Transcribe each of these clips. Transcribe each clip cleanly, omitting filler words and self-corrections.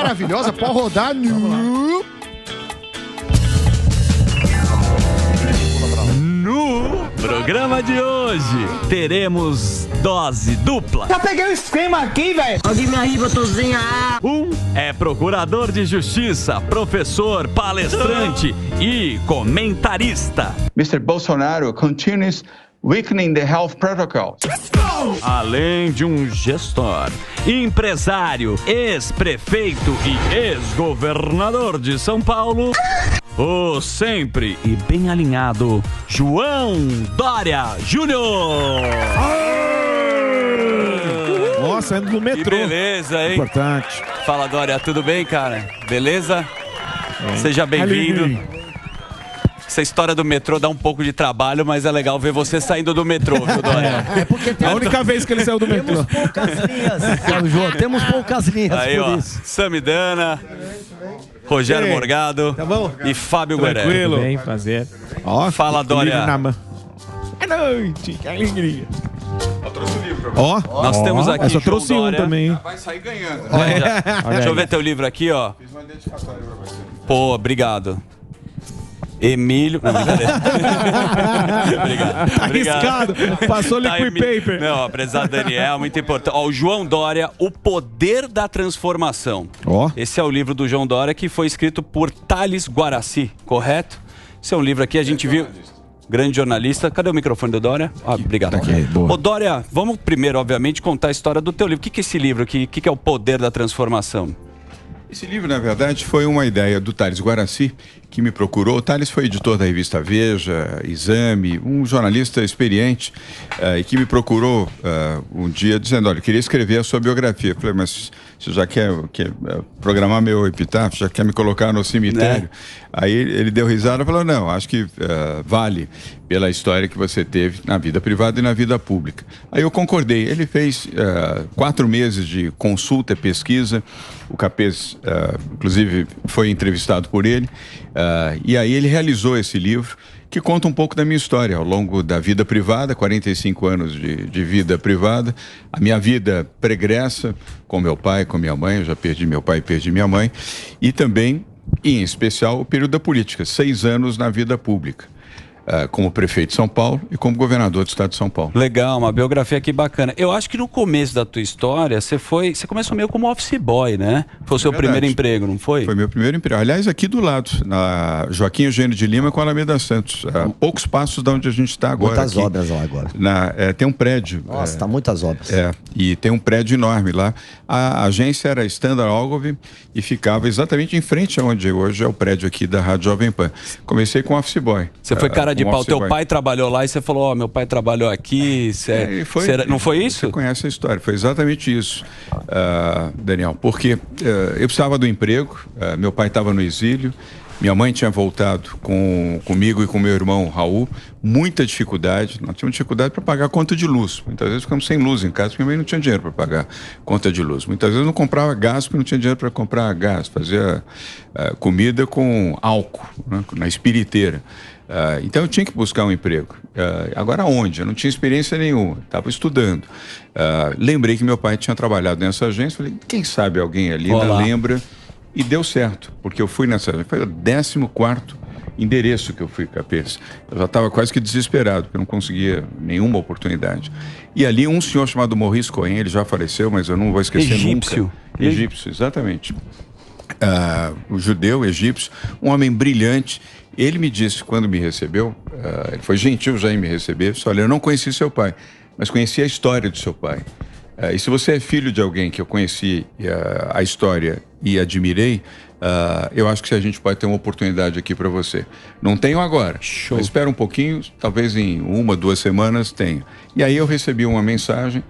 maravilhosa. Pode rodar no programa de hoje. Teremos dose dupla. Já peguei o esquema aqui, velho. Alguém me arriba, Tozinha. Um é procurador de justiça, professor, palestrante e comentarista. Mr. Bolsonaro continues weakening the health protocols. Além de um gestor, empresário, ex-prefeito e ex-governador de São Paulo, o sempre e bem alinhado João Dória Júnior. Nossa, indo no metrô. Que beleza, hein? Importante. Fala, Dória, tudo bem, cara? Beleza? Seja bem-vindo. Essa história do metrô dá um pouco de trabalho, mas é legal ver você saindo do metrô, viu, Dória? É porque a única vez que ele saiu do metrô. Temos poucas linhas, João. Temos poucas linhas aí, por ó, isso. Samidana, Rogério Morgado tá bom? E Fábio Guerreiro. Tranquilo. Bem, prazer. Ó, fala, Dória. É noite, que alegria. Eu trouxe o livro. Ó, nós temos aqui eu só João trouxe Dória. Um também. Vai sair ganhando. Deixa eu ver teu livro aqui, ó. Fiz uma dedicatória pra você. Pô, obrigado. Emílio. Não, brincadeira. Obrigado. Tá arriscado. Passou liquid paper. Não, aprendizado Daniel, muito importante. Ó, o João Dória, O Poder da Transformação. Ó. Esse é o livro do João Dória, que foi escrito por Thales Guaraci, correto? Esse é um livro aqui, a gente viu. Grande jornalista. Cadê o microfone do Dória? Ah, obrigado. Tá aqui, boa. Ô, Dória, vamos primeiro, obviamente, contar a história do teu livro. O que é esse livro aqui? O que é O Poder da Transformação? Esse livro, na verdade, foi uma ideia do Thales Guaraci, que me procurou. O Thales foi editor da revista Veja, Exame, um jornalista experiente, e que me procurou um dia dizendo, olha, eu queria escrever a sua biografia. Eu falei, mas você já quer programar meu epitáfio, já quer me colocar no cemitério? Né? Aí ele deu risada e falou, não, acho que vale pela história que você teve na vida privada e na vida pública. Aí eu concordei. Ele fez 4 meses de consulta e pesquisa. O Capês, inclusive, foi entrevistado por ele. E aí ele realizou esse livro, que conta um pouco da minha história ao longo da vida privada, 45 anos de vida privada, a minha vida pregressa com meu pai, com minha mãe, eu já perdi meu pai e perdi minha mãe, e também, em especial, o período da política, 6 anos na vida pública. Como prefeito de São Paulo e como governador do estado de São Paulo. Legal, uma biografia aqui bacana. Eu acho que no começo da tua história, você começou meio como office boy, né? Foi o seu primeiro emprego, não foi? Foi meu primeiro emprego. Aliás, aqui do lado, na Joaquim Eugênio de Lima com a Alameda Santos. A poucos passos de onde a gente está agora. Muitas aqui, obras lá agora. Tem um prédio. Nossa, tá muitas obras. E tem um prédio enorme lá. A agência era Standard Ogilvy e ficava exatamente em frente aonde hoje é o prédio aqui da Rádio Jovem Pan. Comecei com office boy. Você foi cara de pau. Teu pai trabalhou lá e você falou, meu pai trabalhou aqui. Não foi isso? Você conhece a história. Foi exatamente isso, Daniel. Porque eu precisava do emprego, meu pai estava no exílio, minha mãe tinha voltado comigo e com meu irmão Raul, muita dificuldade. Nós tínhamos dificuldade para pagar a conta de luz. Muitas vezes ficamos sem luz em casa, porque minha mãe não tinha dinheiro para pagar conta de luz. Muitas vezes não comprava gás, porque não tinha dinheiro para comprar gás. Fazia comida com álcool, né, na espiriteira. Então eu tinha que buscar um emprego. Agora onde? Eu não tinha experiência nenhuma, estava estudando. Lembrei que meu pai tinha trabalhado nessa agência, falei, quem sabe alguém ali lembra, e deu certo, porque eu fui nessa agência, foi o 14º endereço que eu fui, Capês. Eu já estava quase que desesperado, porque eu não conseguia nenhuma oportunidade. E ali um senhor chamado Maurice Cohen, ele já faleceu, mas eu não vou esquecer nunca. Egípcio, exatamente. O judeu, egípcio, um homem brilhante. Ele me disse, quando me recebeu, ele foi gentil já em me receber, disse, olha, eu não conheci seu pai, mas conheci a história do seu pai. E se você é filho de alguém que eu conheci a história e admirei, eu acho que a gente pode ter uma oportunidade aqui para você. Não tenho agora, mas espera um pouquinho, talvez em 1, 2 semanas tenha. E aí eu recebi uma mensagem,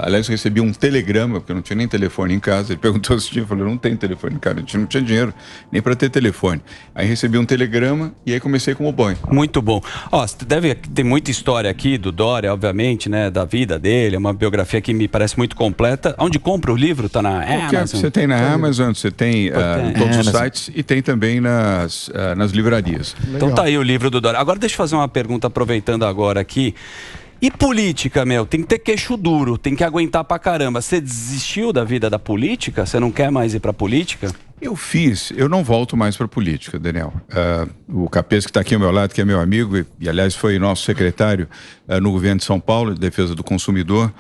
aliás, eu recebi um telegrama, porque eu não tinha nem telefone em casa. Ele perguntou se tinha, eu falei, não tem telefone em casa, a gente não tinha dinheiro nem para ter telefone. Aí recebi um telegrama e aí comecei como boy. Muito bom. Ó, deve ter muita história aqui do Dória, obviamente, né, da vida dele, é uma biografia que me parece muito completa. Onde compra o livro? Tá na Amazon? Você tem na Amazon, você tem em todos os sites e tem também nas livrarias. Então tá aí o livro do Dória. Agora deixa eu fazer uma pergunta, aproveitando agora aqui. E política, meu, tem que ter queixo duro, tem que aguentar pra caramba. Você desistiu da vida da política? Você não quer mais ir pra política? Eu não volto mais para a política, Daniel. O Capês, que está aqui ao meu lado, que é meu amigo, e aliás foi nosso secretário no governo de São Paulo, de defesa do consumidor,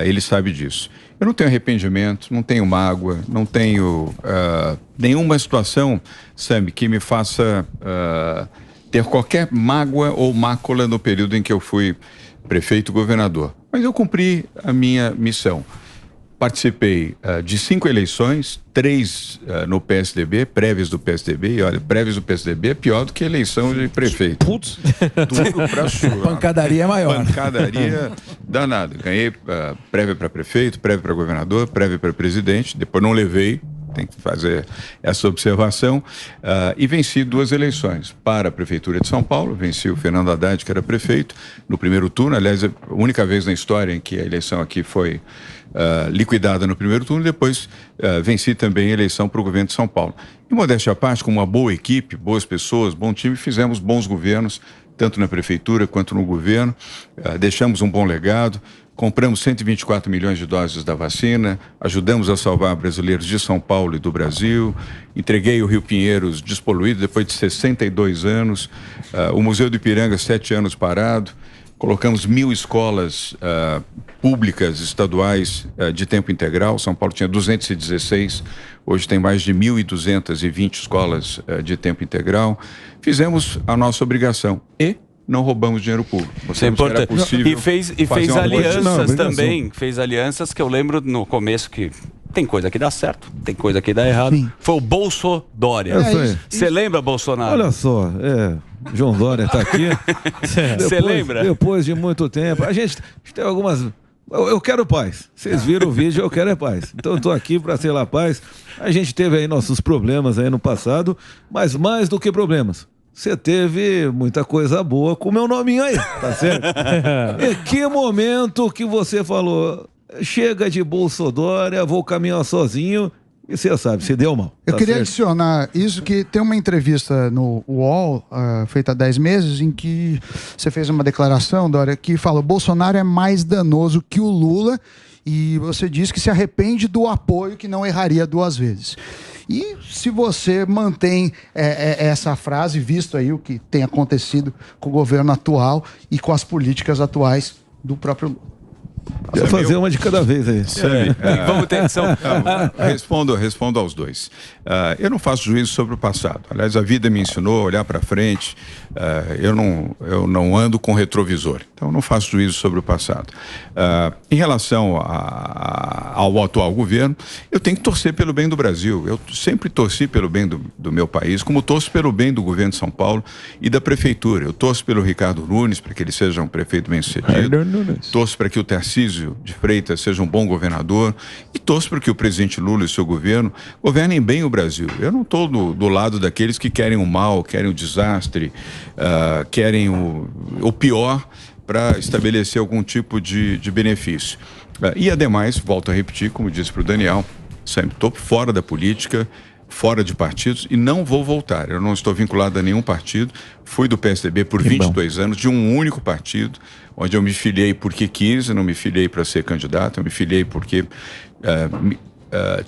ele sabe disso. Eu não tenho arrependimento, não tenho mágoa, não tenho nenhuma situação, Sami, que me faça ter qualquer mágoa ou mácula no período em que eu fui prefeito e governador. Mas eu cumpri a minha missão. Participei de 5 eleições, 3 no PSDB, prévias do PSDB, e olha, prévias do PSDB é pior do que eleição de prefeito. Putz, tudo pra chuva. Pancadaria é maior. Pancadaria danada. Ganhei prévia para prefeito, prévia para governador, prévia para presidente, depois não levei, tem que fazer essa observação, e venci 2 eleições para a Prefeitura de São Paulo, venci o Fernando Haddad, que era prefeito, no primeiro turno, aliás, a única vez na história em que a eleição aqui foi liquidada no primeiro turno, depois venci também a eleição para o governo de São Paulo. E modéstia à parte, com uma boa equipe, boas pessoas, bom time, fizemos bons governos, tanto na prefeitura quanto no governo, deixamos um bom legado, compramos 124 milhões de doses da vacina, ajudamos a salvar brasileiros de São Paulo e do Brasil, entreguei o Rio Pinheiros despoluído depois de 62 anos, o Museu do Ipiranga 7 anos parado, colocamos 1.000 escolas públicas, estaduais de tempo integral. São Paulo tinha 216, hoje tem mais de 1.220 escolas de tempo integral. Fizemos a nossa obrigação e não roubamos dinheiro público. Isso é importante. E fez alianças também, fez alianças que eu lembro no começo que tem coisa que dá certo, tem coisa que dá errado. Sim. Foi o Bolsodória. Você lembra, Bolsonaro? Olha só, João Dória está aqui. Você lembra? Depois de muito tempo, a gente tem algumas... Eu quero paz. Vocês viram o vídeo, eu quero paz. Então eu estou aqui para ser a paz. A gente teve aí nossos problemas aí no passado, mas mais do que problemas, você teve muita coisa boa com o meu nominho aí, tá certo? Em que momento que você falou, chega de Bolsodória, vou caminhar sozinho, e você sabe, se deu mal. Eu tá queria certo? adicionar isso, que tem uma entrevista no UOL, feita há 10 meses, em que você fez uma declaração, Dória, que fala: Bolsonaro é mais danoso que o Lula, e você diz que se arrepende do apoio, que não erraria 2 vezes. E se você mantém essa frase, visto aí o que tem acontecido com o governo atual e com as políticas atuais do próprio Lula. Vou fazer uma de cada vez aí. Vamos ter atenção. Respondo aos dois. Eu não faço juízo sobre o passado. Aliás, a vida me ensinou a olhar para frente. Eu não ando com retrovisor. Então, não faço juízo sobre o passado. Em relação ao atual governo, eu tenho que torcer pelo bem do Brasil. Eu sempre torci pelo bem do meu país, como torço pelo bem do governo de São Paulo e da prefeitura. Eu torço pelo Ricardo Nunes, para que ele seja um prefeito bem-sucedido. Torço para que o Tarcísio de Freitas seja um bom governador e torço para que o presidente Lula e seu governo governem bem o Brasil. Eu não estou do lado daqueles que querem o mal, querem o desastre, querem o pior para estabelecer algum tipo de benefício. E ademais, volto a repetir, como disse para o Daniel, sempre estou fora da política, fora de partidos e não vou voltar. Eu não estou vinculado a nenhum partido. Fui do PSDB por 22 anos, de um único partido, onde eu me filiei porque quis, eu não me filiei para ser candidato, eu me filiei porque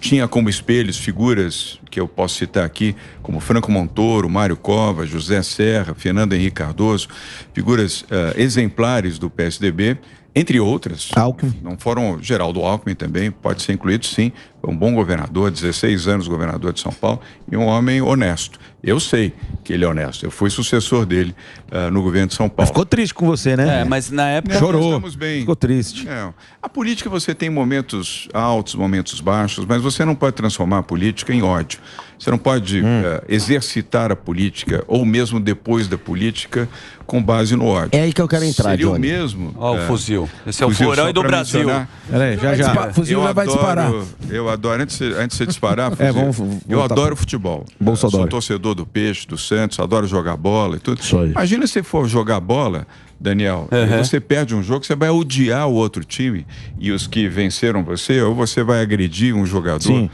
tinha como espelhos figuras que eu posso citar aqui, como Franco Montoro, Mário Covas, José Serra, Fernando Henrique Cardoso, figuras exemplares do PSDB, entre outras. Alckmin. Não foram, Geraldo Alckmin também, pode ser incluído, sim. Foi um bom governador, 16 anos governador de São Paulo, e um homem honesto. Eu sei que ele é honesto. Eu fui sucessor dele no governo de São Paulo. Mas ficou triste com você, né? Mas na época... Chorou. Estamos bem. Ficou triste. A política, você tem momentos altos, momentos baixos, mas você não pode transformar a política em ódio. Você não pode exercitar a política, ou mesmo depois da política, com base no ódio. É aí que eu quero entrar, Seria Johnny. o mesmo... Ó, o fuzil. Esse é o fuzil, herói só do pra Brasil. mencionar. Peraí, já. Fuzil vai disparar. Eu adoro, antes de você disparar, fuzil, vamos eu voltar adoro futebol. Bolsonaro. Sou torcedor do Peixe, do Santos, adoro jogar bola e tudo. Isso aí. Imagina se for jogar bola Daniel. Você perde um jogo, você vai odiar o outro time e os que venceram você, ou você vai agredir um jogador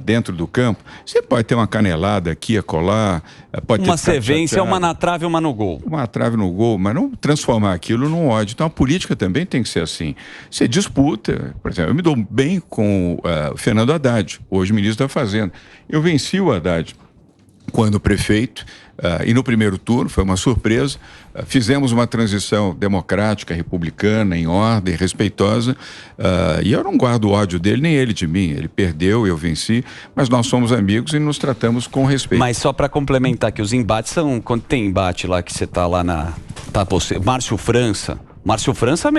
dentro do campo. Você pode ter uma canelada aqui, acolá, pode ter uma sequência, uma na trave, uma no gol. Uma trave no gol, mas não transformar aquilo num ódio. Então a política também tem que ser assim. Você disputa, por exemplo, eu me dou bem com o Fernando Haddad, hoje ministro da Fazenda. Eu venci o Haddad quando prefeito, e no primeiro turno, foi uma surpresa, fizemos uma transição democrática, republicana, em ordem, respeitosa, e eu não guardo ódio dele, nem ele de mim. Ele perdeu, eu venci, mas nós somos amigos e nos tratamos com respeito. Mas só para complementar que os embates são, quando tem embate lá que você tá lá você, Márcio França,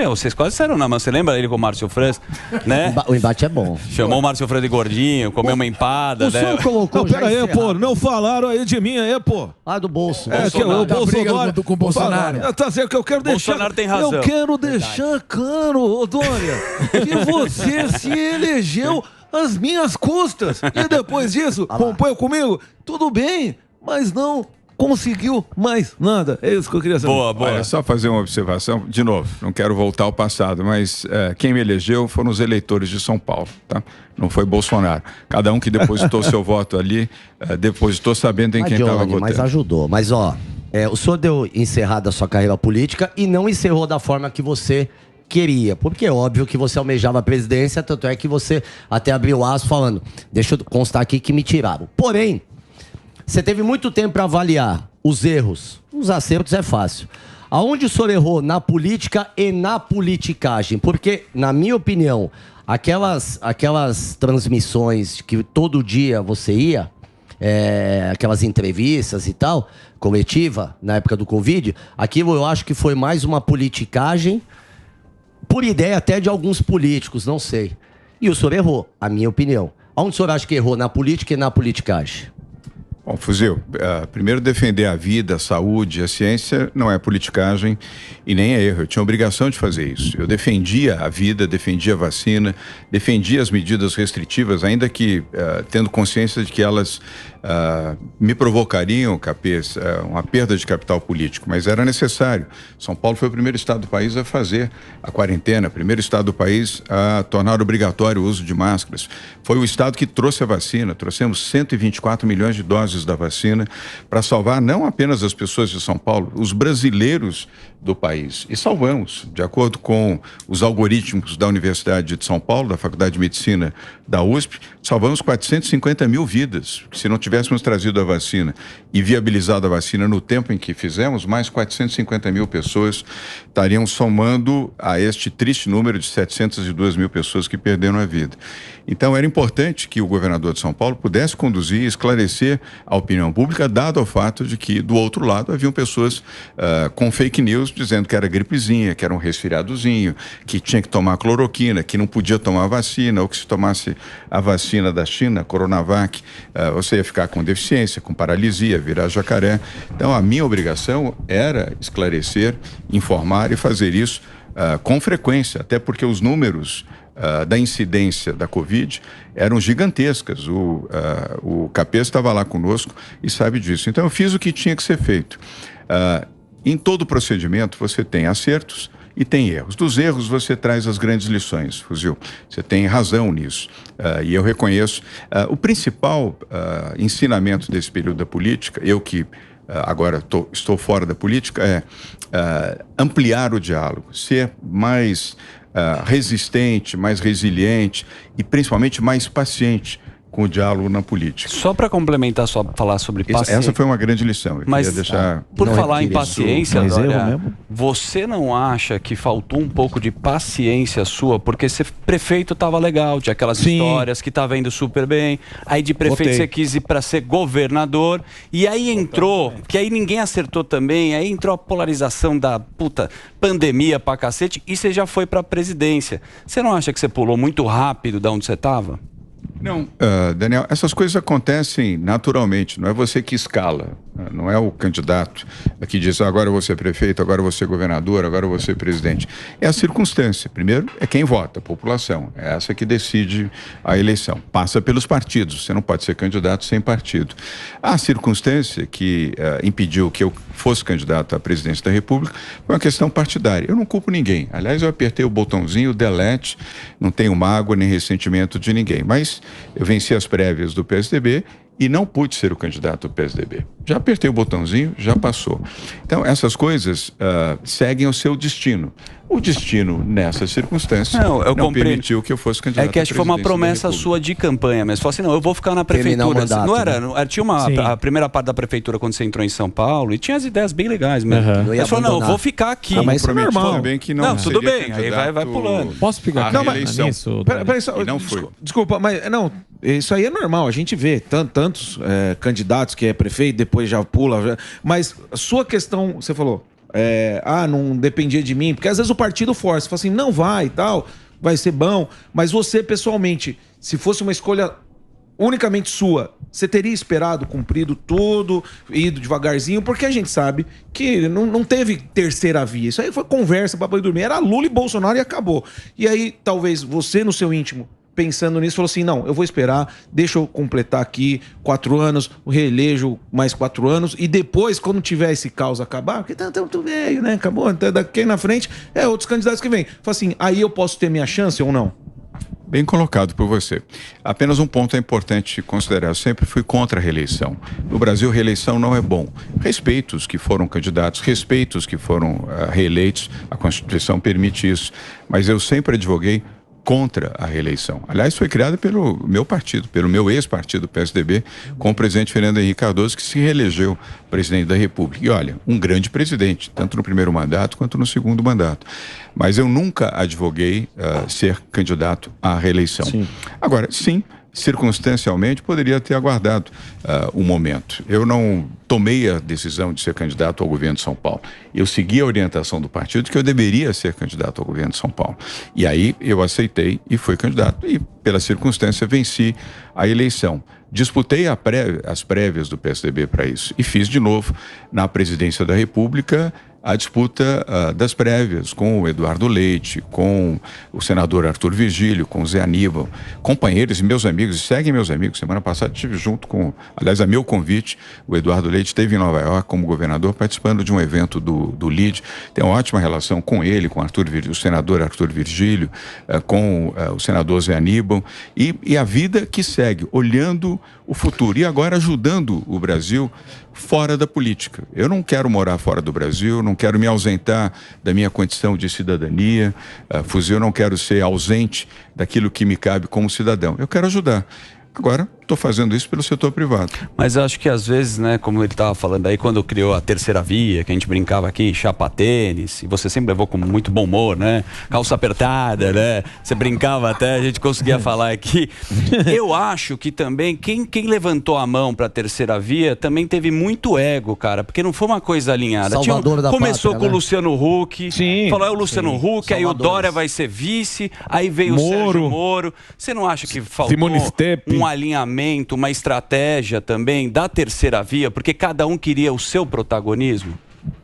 vocês quase disseram não, mas você lembra ele com o Márcio França, né? O embate é bom. Chamou o Márcio França de gordinho, comeu uma empada, o senhor colocou. Não, pera aí, pô, não falaram aí de mim aí, pô. Ah, do bolso. Que o Bolsonaro com o Bolsonaro. Tá certo que eu quero deixar. Bolsonaro tem razão. Eu quero deixar claro, ô Dória, que você se elegeu às minhas custas. E depois disso, compõe comigo, tudo bem, mas não conseguiu mais nada. É isso que eu queria saber. Boa. Olha, só fazer uma observação. De novo, não quero voltar ao passado, mas quem me elegeu foram os eleitores de São Paulo, tá? Não foi Bolsonaro. Cada um que depositou seu voto ali, depositou sabendo em quem estava votando. Mas ajudou. Mas, ó, o senhor deu encerrada a sua carreira política e não encerrou da forma que você queria. Porque é óbvio que você almejava a presidência, tanto é que você até abriu o aço falando, deixa eu constar aqui que me tiraram. Porém, você teve muito tempo para avaliar os erros. Os acertos é fácil. Aonde o senhor errou na política e na politicagem? Porque, na minha opinião, aquelas transmissões que todo dia você ia, aquelas entrevistas e tal, coletiva, na época do Covid, aquilo eu acho que foi mais uma politicagem, por ideia até de alguns políticos, não sei. E o senhor errou, a minha opinião. Aonde o senhor acha que errou na política e na politicagem? Bom, Fuzil, primeiro defender a vida, a saúde, a ciência não é politicagem e nem é erro. Eu tinha obrigação de fazer isso. Eu defendia a vida, defendia a vacina, defendia as medidas restritivas, ainda que tendo consciência de que elas me provocariam, Capês, uma perda de capital político, mas era necessário. São Paulo foi o primeiro estado do país a fazer a quarentena, primeiro estado do país a tornar obrigatório o uso de máscaras. Foi o estado que trouxe a vacina, trouxemos 124 milhões de doses da vacina para salvar não apenas as pessoas de São Paulo, os brasileiros do país. E salvamos, de acordo com os algoritmos da Universidade de São Paulo, da Faculdade de Medicina da USP, salvamos 450 mil vidas. Se não tivéssemos trazido a vacina e viabilizado a vacina no tempo em que fizemos, mais 450 mil pessoas estariam somando a este triste número de 702 mil pessoas que perderam a vida. Então era importante que o governador de São Paulo pudesse conduzir e esclarecer a opinião pública, dado o fato de que do outro lado haviam pessoas com fake news dizendo que era gripezinha, que era um resfriadozinho, que tinha que tomar cloroquina, que não podia tomar vacina, ou que se tomasse a vacina da China, Coronavac, você ia ficar com deficiência, com paralisia, virar jacaré. Então a minha obrigação era esclarecer, informar e fazer isso com frequência, até porque os números da incidência da Covid eram gigantescas. O Capês estava lá conosco e sabe disso. Então eu fiz o que tinha que ser feito. Em todo procedimento você tem acertos e tem erros. Dos erros você traz as grandes lições, Fuzil. Você tem razão nisso. E eu reconheço. O principal ensinamento desse período da política, eu que agora estou fora da política, é ampliar o diálogo, ser mais resistente, mais resiliente e principalmente mais paciente com o diálogo na política. Só para complementar, só falar sobre paciência. Essa foi uma grande lição. Mas por falar em isso, paciência, Dória, você não acha que faltou um pouco de paciência sua? Porque ser prefeito estava legal, tinha aquelas histórias que estava indo super bem. Aí de prefeito você quis ir para ser governador. E aí entrou, que aí ninguém acertou também, aí entrou a polarização da pandemia pra cacete e você já foi para a presidência. Você não acha que você pulou muito rápido de onde você estava? Não, Daniel, essas coisas acontecem naturalmente, não é você que escala. Não é o candidato que diz agora eu vou ser prefeito, agora eu vou ser governador, agora eu vou ser presidente. É a circunstância. Primeiro é quem vota, a população. É essa que decide a eleição. Passa pelos partidos. Você não pode ser candidato sem partido. A circunstância que impediu que eu fosse candidato à presidência da República foi uma questão partidária. Eu não culpo ninguém. Aliás, eu apertei o botãozinho, delete, não tenho mágoa nem ressentimento de ninguém. Mas eu venci as prévias do PSDB e não pude ser o candidato do PSDB. Já apertei o botãozinho, já passou. Então, essas coisas seguem o seu destino. O destino, nessa circunstância, não permitiu que eu fosse candidato. É que acho que foi uma promessa sua de campanha mesmo. Você falou assim, não, eu vou ficar na prefeitura. Mandato, não era? Tinha a primeira parte da prefeitura quando você entrou em São Paulo e tinha as ideias bem legais mesmo. Você falou, não, eu vou ficar aqui. Mas isso é normal. Também que não, tudo bem, aí vai pulando. Posso explicar nisso? Peraí, não foi. Desculpa, mas não, isso aí é normal. A gente vê tantos candidatos que é prefeito, depois já pula. Mas a sua questão, você falou, não dependia de mim, porque às vezes o partido força, fala assim, não vai e tal, vai ser bom, mas você pessoalmente, se fosse uma escolha unicamente sua, você teria esperado, cumprido tudo, ido devagarzinho, porque a gente sabe que não teve terceira via, isso aí foi conversa para poder dormir, era Lula e Bolsonaro e acabou. E aí talvez você no seu íntimo, pensando nisso, falou assim, não, eu vou esperar, deixa eu completar aqui 4 anos, reelejo mais 4 anos, e depois, quando tiver esse caos acabar, porque tá muito velho, né, acabou, até daqui na frente, outros candidatos que vêm. Fala assim, aí eu posso ter minha chance ou não? Bem colocado por você. Apenas um ponto é importante considerar. Eu sempre fui contra a reeleição. No Brasil, reeleição não é bom. Respeito os que foram candidatos, respeito os que foram reeleitos. A Constituição permite isso. Mas eu sempre advoguei contra a reeleição. Aliás, foi criada pelo meu partido, pelo meu ex-partido, PSDB, com o presidente Fernando Henrique Cardoso, que se reelegeu presidente da República. E olha, um grande presidente, tanto no primeiro mandato quanto no segundo mandato. Mas eu nunca advoguei ser candidato à reeleição. Sim. Agora, sim, circunstancialmente, poderia ter aguardado um momento. Eu não tomei a decisão de ser candidato ao governo de São Paulo. Eu segui a orientação do partido que eu deveria ser candidato ao governo de São Paulo. E aí eu aceitei e fui candidato. E, pela circunstância, venci a eleição. Disputei as prévias do PSDB para isso. E fiz de novo, na presidência da República, a disputa das prévias com o Eduardo Leite, com o senador Arthur Virgílio, com o Zé Aníbal, companheiros e meus amigos, e seguem meus amigos. Semana passada estive junto com, aliás, a meu convite, o Eduardo Leite esteve em Nova York como governador, participando de um evento do LIDE. Tem uma ótima relação com ele, com o senador Arthur Virgílio, com o senador Zé Aníbal, e a vida que segue, olhando o futuro e agora ajudando o Brasil fora da política. Eu não quero morar fora do Brasil, não quero me ausentar da minha condição de cidadania, eu não quero ser ausente daquilo que me cabe como cidadão. Eu quero ajudar. Agora, estou fazendo isso pelo setor privado. Mas eu acho que às vezes, né, como ele estava falando aí, quando criou a terceira via, que a gente brincava aqui, chapa tênis, e você sempre levou com muito bom humor, né? Calça apertada, né? Você brincava até, a gente conseguia falar aqui. Eu acho que também, quem levantou a mão para a terceira via também teve muito ego, cara, porque não foi uma coisa alinhada. Começou com o Luciano Huck, falou, o Luciano Huck, aí o Dória vai ser vice, aí veio o Sérgio Moro. Você não acha que faltou um alinhamento, uma estratégia também da terceira via, porque cada um queria o seu protagonismo?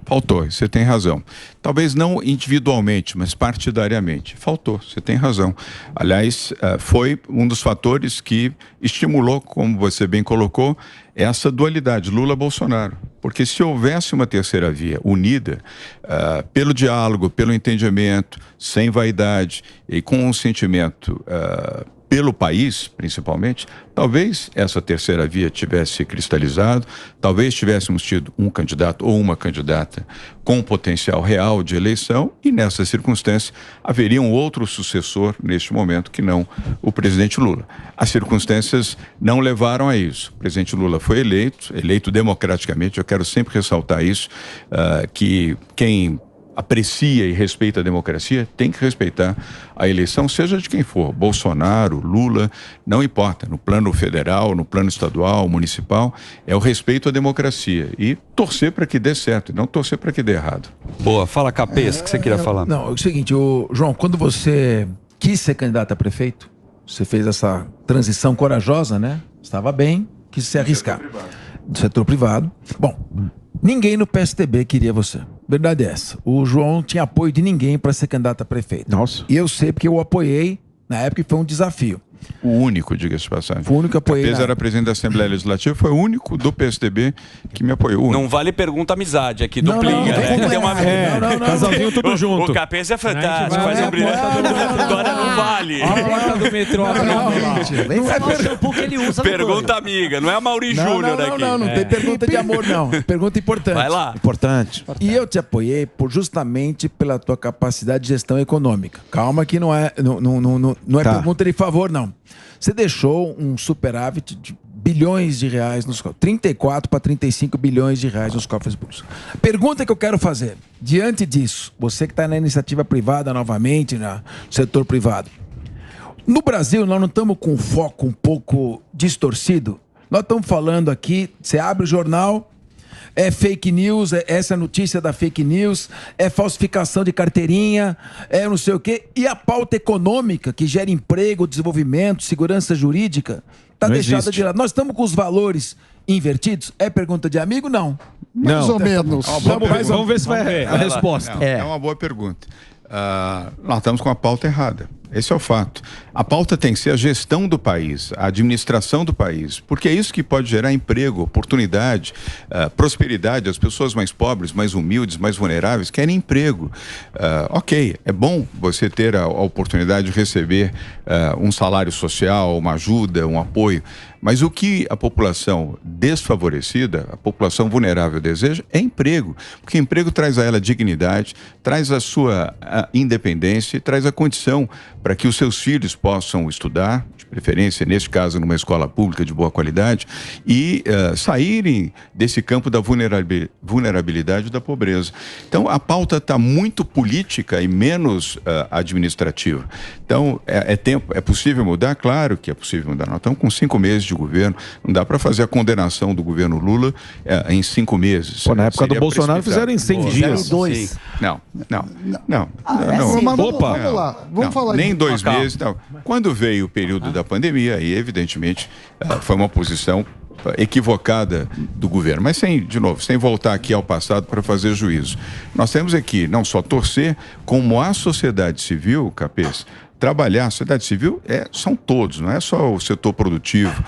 Faltou, você tem razão. Talvez não individualmente, mas partidariamente. Faltou, você tem razão. Aliás, foi um dos fatores que estimulou, como você bem colocou, essa dualidade Lula-Bolsonaro. Porque se houvesse uma terceira via unida, pelo diálogo, pelo entendimento, sem vaidade e com um sentimento pelo país, principalmente, talvez essa terceira via tivesse cristalizado, talvez tivéssemos tido um candidato ou uma candidata com potencial real de eleição e, nessa circunstância, haveria um outro sucessor neste momento que não o presidente Lula. As circunstâncias não levaram a isso. O presidente Lula foi eleito democraticamente. Eu quero sempre ressaltar isso, que quem aprecia e respeita a democracia, tem que respeitar a eleição, seja de quem for, Bolsonaro, Lula, não importa, no plano federal, no plano estadual, municipal, é o respeito à democracia e torcer para que dê certo, e não torcer para que dê errado. Boa, fala Capês, o que você queria falar? Não, é o seguinte, João, quando você quis ser candidato a prefeito, você fez essa transição corajosa, né? Estava bem, quis se arriscar. do setor privado. Bom, ninguém no PSDB queria você. Verdade é essa. O João não tinha apoio de ninguém para ser candidato a prefeito. Nossa. E eu sei porque eu o apoiei na época que foi um desafio. O único, diga-se de passagem. Foi o único que apoiei. Capês era presidente da Assembleia Legislativa, foi o único do PSDB que me apoiou. Não vale pergunta amizade aqui do Plinga, né? Tem uma... Casalzinho tudo junto. O Capês é fantástico, faz um brilhante. Agora não vale. A porta do metrô. Vem falar o shampoo que ele usa. Pergunta amiga, não é a Mauri Júnior aqui. Não tem pergunta de amor, não. Pergunta importante. Vai lá. Importante. E eu te apoiei justamente pela tua capacidade de gestão econômica. Calma que não é pergunta de favor, não. Você deixou um superávit de bilhões de reais nos cofres, 34 para 35 bilhões de reais nos cofres públicos. Pergunta que eu quero fazer, diante disso, você que está na iniciativa privada novamente, no setor privado, no Brasil nós não estamos com um foco um pouco distorcido? Nós estamos falando aqui, você abre o jornal, é fake news, é essa notícia da fake news, é falsificação de carteirinha, é não sei o quê. E a pauta econômica, que gera emprego, desenvolvimento, segurança jurídica, está deixada de lado. Nós estamos com os valores invertidos? É pergunta de amigo? Não. Mais ou menos. Vamos ver se vai a resposta. É uma boa pergunta. Nós estamos com a pauta errada. Esse é o fato. A pauta tem que ser a gestão do país, a administração do país, porque é isso que pode gerar emprego, oportunidade, prosperidade. As pessoas mais pobres, mais humildes, mais vulneráveis querem emprego. Ok, é bom você ter a oportunidade de receber um salário social, uma ajuda, um apoio, mas o que a população desfavorecida, a população vulnerável deseja é emprego, porque emprego traz a ela dignidade, traz a sua independência e traz a condição para que os seus filhos possam estudar, de preferência, neste caso, numa escola pública de boa qualidade, e saírem desse campo da vulnerabilidade e da pobreza. Então, a pauta está muito política e menos administrativa. Então, é possível mudar? Claro que é possível mudar. Nós estamos com 5 meses de governo, não dá para fazer a condenação do governo Lula em 5 meses. Pô, na época do Bolsonaro fizeram em 100 dias. Não. Vamos lá, vamos falar nem 2 meses. Não. Quando veio o período da pandemia, aí evidentemente foi uma posição equivocada do governo, mas sem voltar aqui ao passado para fazer juízo. Nós temos aqui não só torcer, como a sociedade civil, Capês, trabalhar. A sociedade civil são todos, não é só o setor produtivo,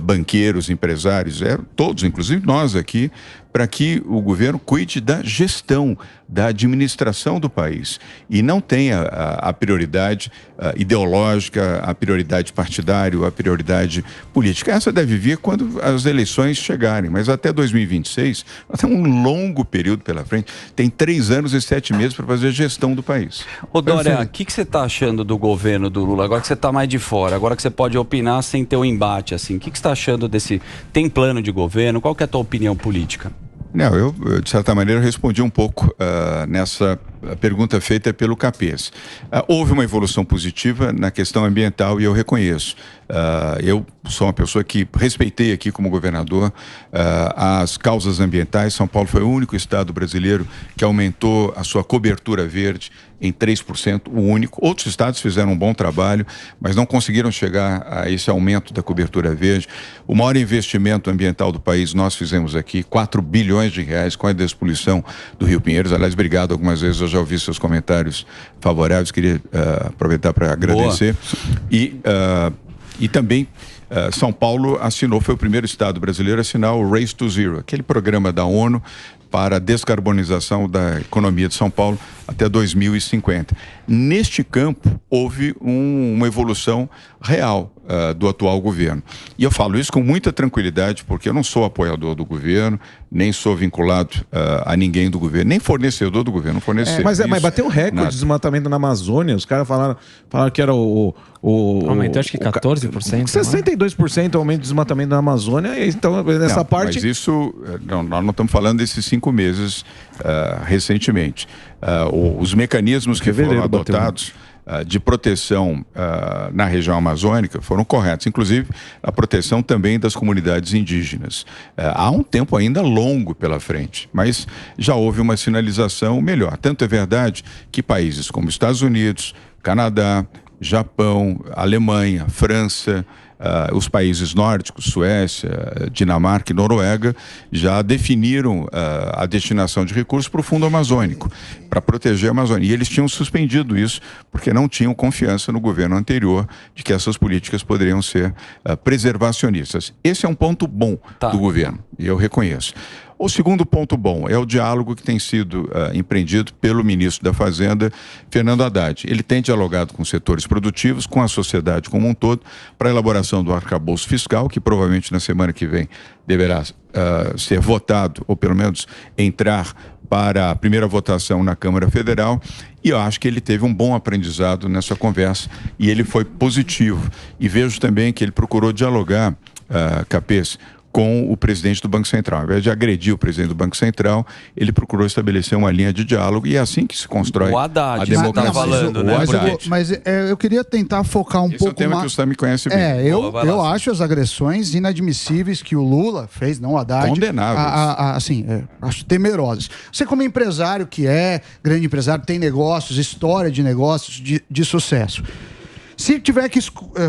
banqueiros, empresários, todos, inclusive nós aqui, para que o governo cuide da gestão, da administração do país e não tenha a prioridade ideológica, a prioridade partidária, a prioridade política. Essa deve vir quando as eleições chegarem, mas até 2026 nós temos um longo período pela frente. Tem 3 anos e 7 meses para fazer a gestão do país. Ô Dória, o que você está achando do governo do Lula? Agora que você está mais de fora, agora que você pode opinar sem ter um embate, assim, o que você está achando desse... Tem plano de governo? Qual que é a tua opinião política? Não, eu de certa maneira respondi um pouco nessa pergunta feita pelo Capês. Houve uma evolução positiva na questão ambiental e eu reconheço. Eu sou uma pessoa que respeitei aqui como governador as causas ambientais. São Paulo foi o único estado brasileiro que aumentou a sua cobertura verde em 3%, o único. Outros estados fizeram um bom trabalho, mas não conseguiram chegar a esse aumento da cobertura verde. O maior investimento ambiental do país nós fizemos aqui, 4 bilhões de reais com a despoluição do Rio Pinheiros. Aliás, obrigado algumas vezes, eu já ouvi seus comentários favoráveis, queria aproveitar para agradecer. E também São Paulo foi o primeiro estado brasileiro a assinar o Race to Zero, aquele programa da ONU para a descarbonização da economia de São Paulo até 2050. Neste campo, houve uma evolução real do atual governo. E eu falo isso com muita tranquilidade, porque eu não sou apoiador do governo, nem sou vinculado a ninguém do governo, nem fornecedor do governo. Mas bateu um recorde de desmatamento na Amazônia. Os caras falaram que era aumentou acho que 14%. 62% aumento de desmatamento na Amazônia. Então, nessa parte... Mas isso, nós não estamos falando desses 5 meses recentemente. Os mecanismos que foram adotados de proteção na região amazônica foram corretos, inclusive a proteção também das comunidades indígenas. Há um tempo ainda longo pela frente, mas já houve uma sinalização melhor. Tanto é verdade que países como Estados Unidos, Canadá, Japão, Alemanha, França, os países nórdicos, Suécia, Dinamarca e Noruega, já definiram a destinação de recursos para o Fundo Amazônico, para proteger a Amazônia. E eles tinham suspendido isso porque não tinham confiança no governo anterior de que essas políticas poderiam ser preservacionistas. Esse é um ponto bom do governo, e eu reconheço. O segundo ponto bom é o diálogo que tem sido empreendido pelo ministro da Fazenda, Fernando Haddad. Ele tem dialogado com setores produtivos, com a sociedade como um todo, para a elaboração do arcabouço fiscal, que provavelmente na semana que vem deverá ser votado, ou pelo menos entrar para a primeira votação na Câmara Federal. E eu acho que ele teve um bom aprendizado nessa conversa e ele foi positivo. E vejo também que ele procurou dialogar, Capês, com o presidente do Banco Central. Ao invés de agredir o presidente do Banco Central, ele procurou estabelecer uma linha de diálogo e é assim que se constrói a democracia. Mas eu queria tentar focar um pouco mais... Esse é um tema que o Sam me conhece bem. Eu acho as agressões inadmissíveis que o Lula fez, não o Haddad. Condenáveis. Acho temerosas. Você como empresário que grande empresário, tem negócios, história de negócios, de sucesso. Se tiver que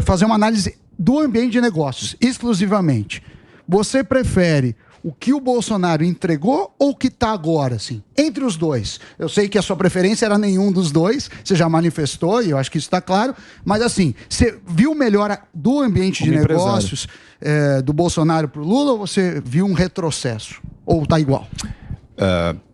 fazer uma análise do ambiente de negócios, exclusivamente, você prefere o que o Bolsonaro entregou ou o que está agora, assim? Entre os dois. Eu sei que a sua preferência era nenhum dos dois, você já manifestou e eu acho que isso está claro, mas assim, você viu melhora do ambiente de negócios do Bolsonaro para o Lula ou você viu um retrocesso? Ou está igual?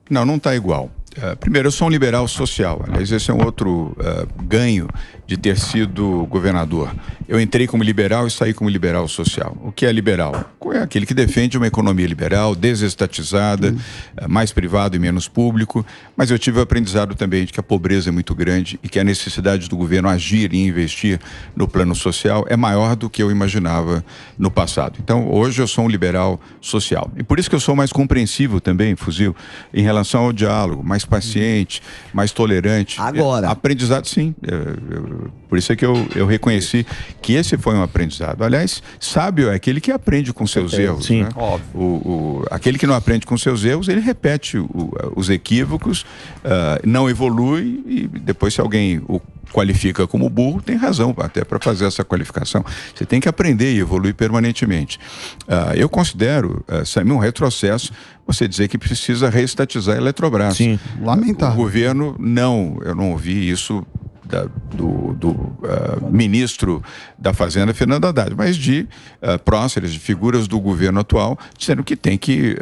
Não está igual. Primeiro, eu sou um liberal social. Aliás, esse é um outro ganho de ter sido governador. Eu entrei como liberal e saí como liberal social. O que é liberal? É aquele que defende uma economia liberal, desestatizada, mais privado e menos público. Mas eu tive o aprendizado também de que a pobreza é muito grande e que a necessidade do governo agir e investir no plano social é maior do que eu imaginava no passado. Então, hoje eu sou um liberal social. E por isso que eu sou mais compreensivo também, Fuzil, em relação ao diálogo, mais paciente, mais tolerante. Agora. Aprendizado, sim. Por isso é que eu reconheci que esse foi um aprendizado. Aliás, sábio é aquele que aprende com seus erros. Sim, né? óbvio. Aquele que não aprende com seus erros, ele repete os equívocos, não evolui e depois se alguém o qualifica como burro, tem razão até para fazer essa qualificação. Você tem que aprender e evoluir permanentemente. Eu considero, um retrocesso você dizer que precisa reestatizar a Eletrobras. Sim, lamentável. O governo, eu não ouvi isso do ministro da Fazenda, Fernando Haddad, mas de próceres, de figuras do governo atual, dizendo que tem que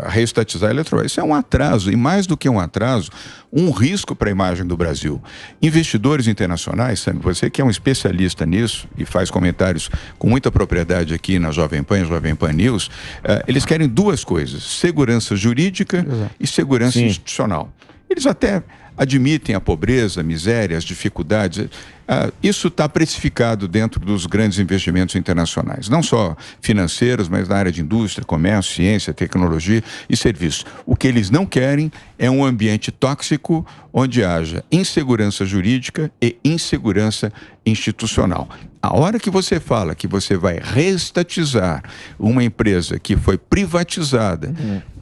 reestatizar a Eletrobras. Isso é um atraso, e mais do que um atraso, um risco para a imagem do Brasil. Investidores internacionais, Sam, você que é um especialista nisso e faz comentários com muita propriedade aqui na Jovem Pan News, eles querem duas coisas: segurança jurídica e segurança institucional. Eles até admitem a pobreza, a miséria, as dificuldades. Isso está precificado dentro dos grandes investimentos internacionais, não só financeiros, mas na área de indústria, comércio, ciência, tecnologia e serviços. O que eles não querem é um ambiente tóxico onde haja insegurança jurídica e insegurança institucional. A hora que você fala que você vai reestatizar uma empresa que foi privatizada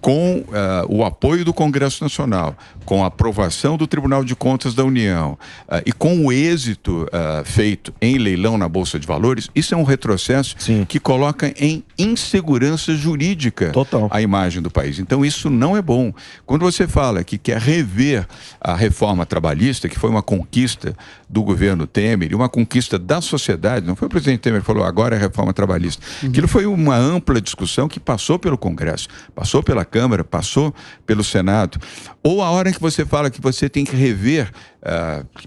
com o apoio do Congresso Nacional, com a aprovação do Tribunal de Contas da União e com o êxito feito em leilão na Bolsa de Valores, isso é um retrocesso que coloca em insegurança jurídica a imagem do país. Então isso não é bom. Quando você fala que quer rever a reforma trabalhista, que foi uma conquista do governo Temer e uma conquista da sociedade, não foi o presidente Temer que falou agora é a reforma trabalhista. Aquilo foi uma ampla discussão que passou pelo Congresso, passou pela Câmara, passou pelo Senado. Ou a hora em que você fala que você tem que rever,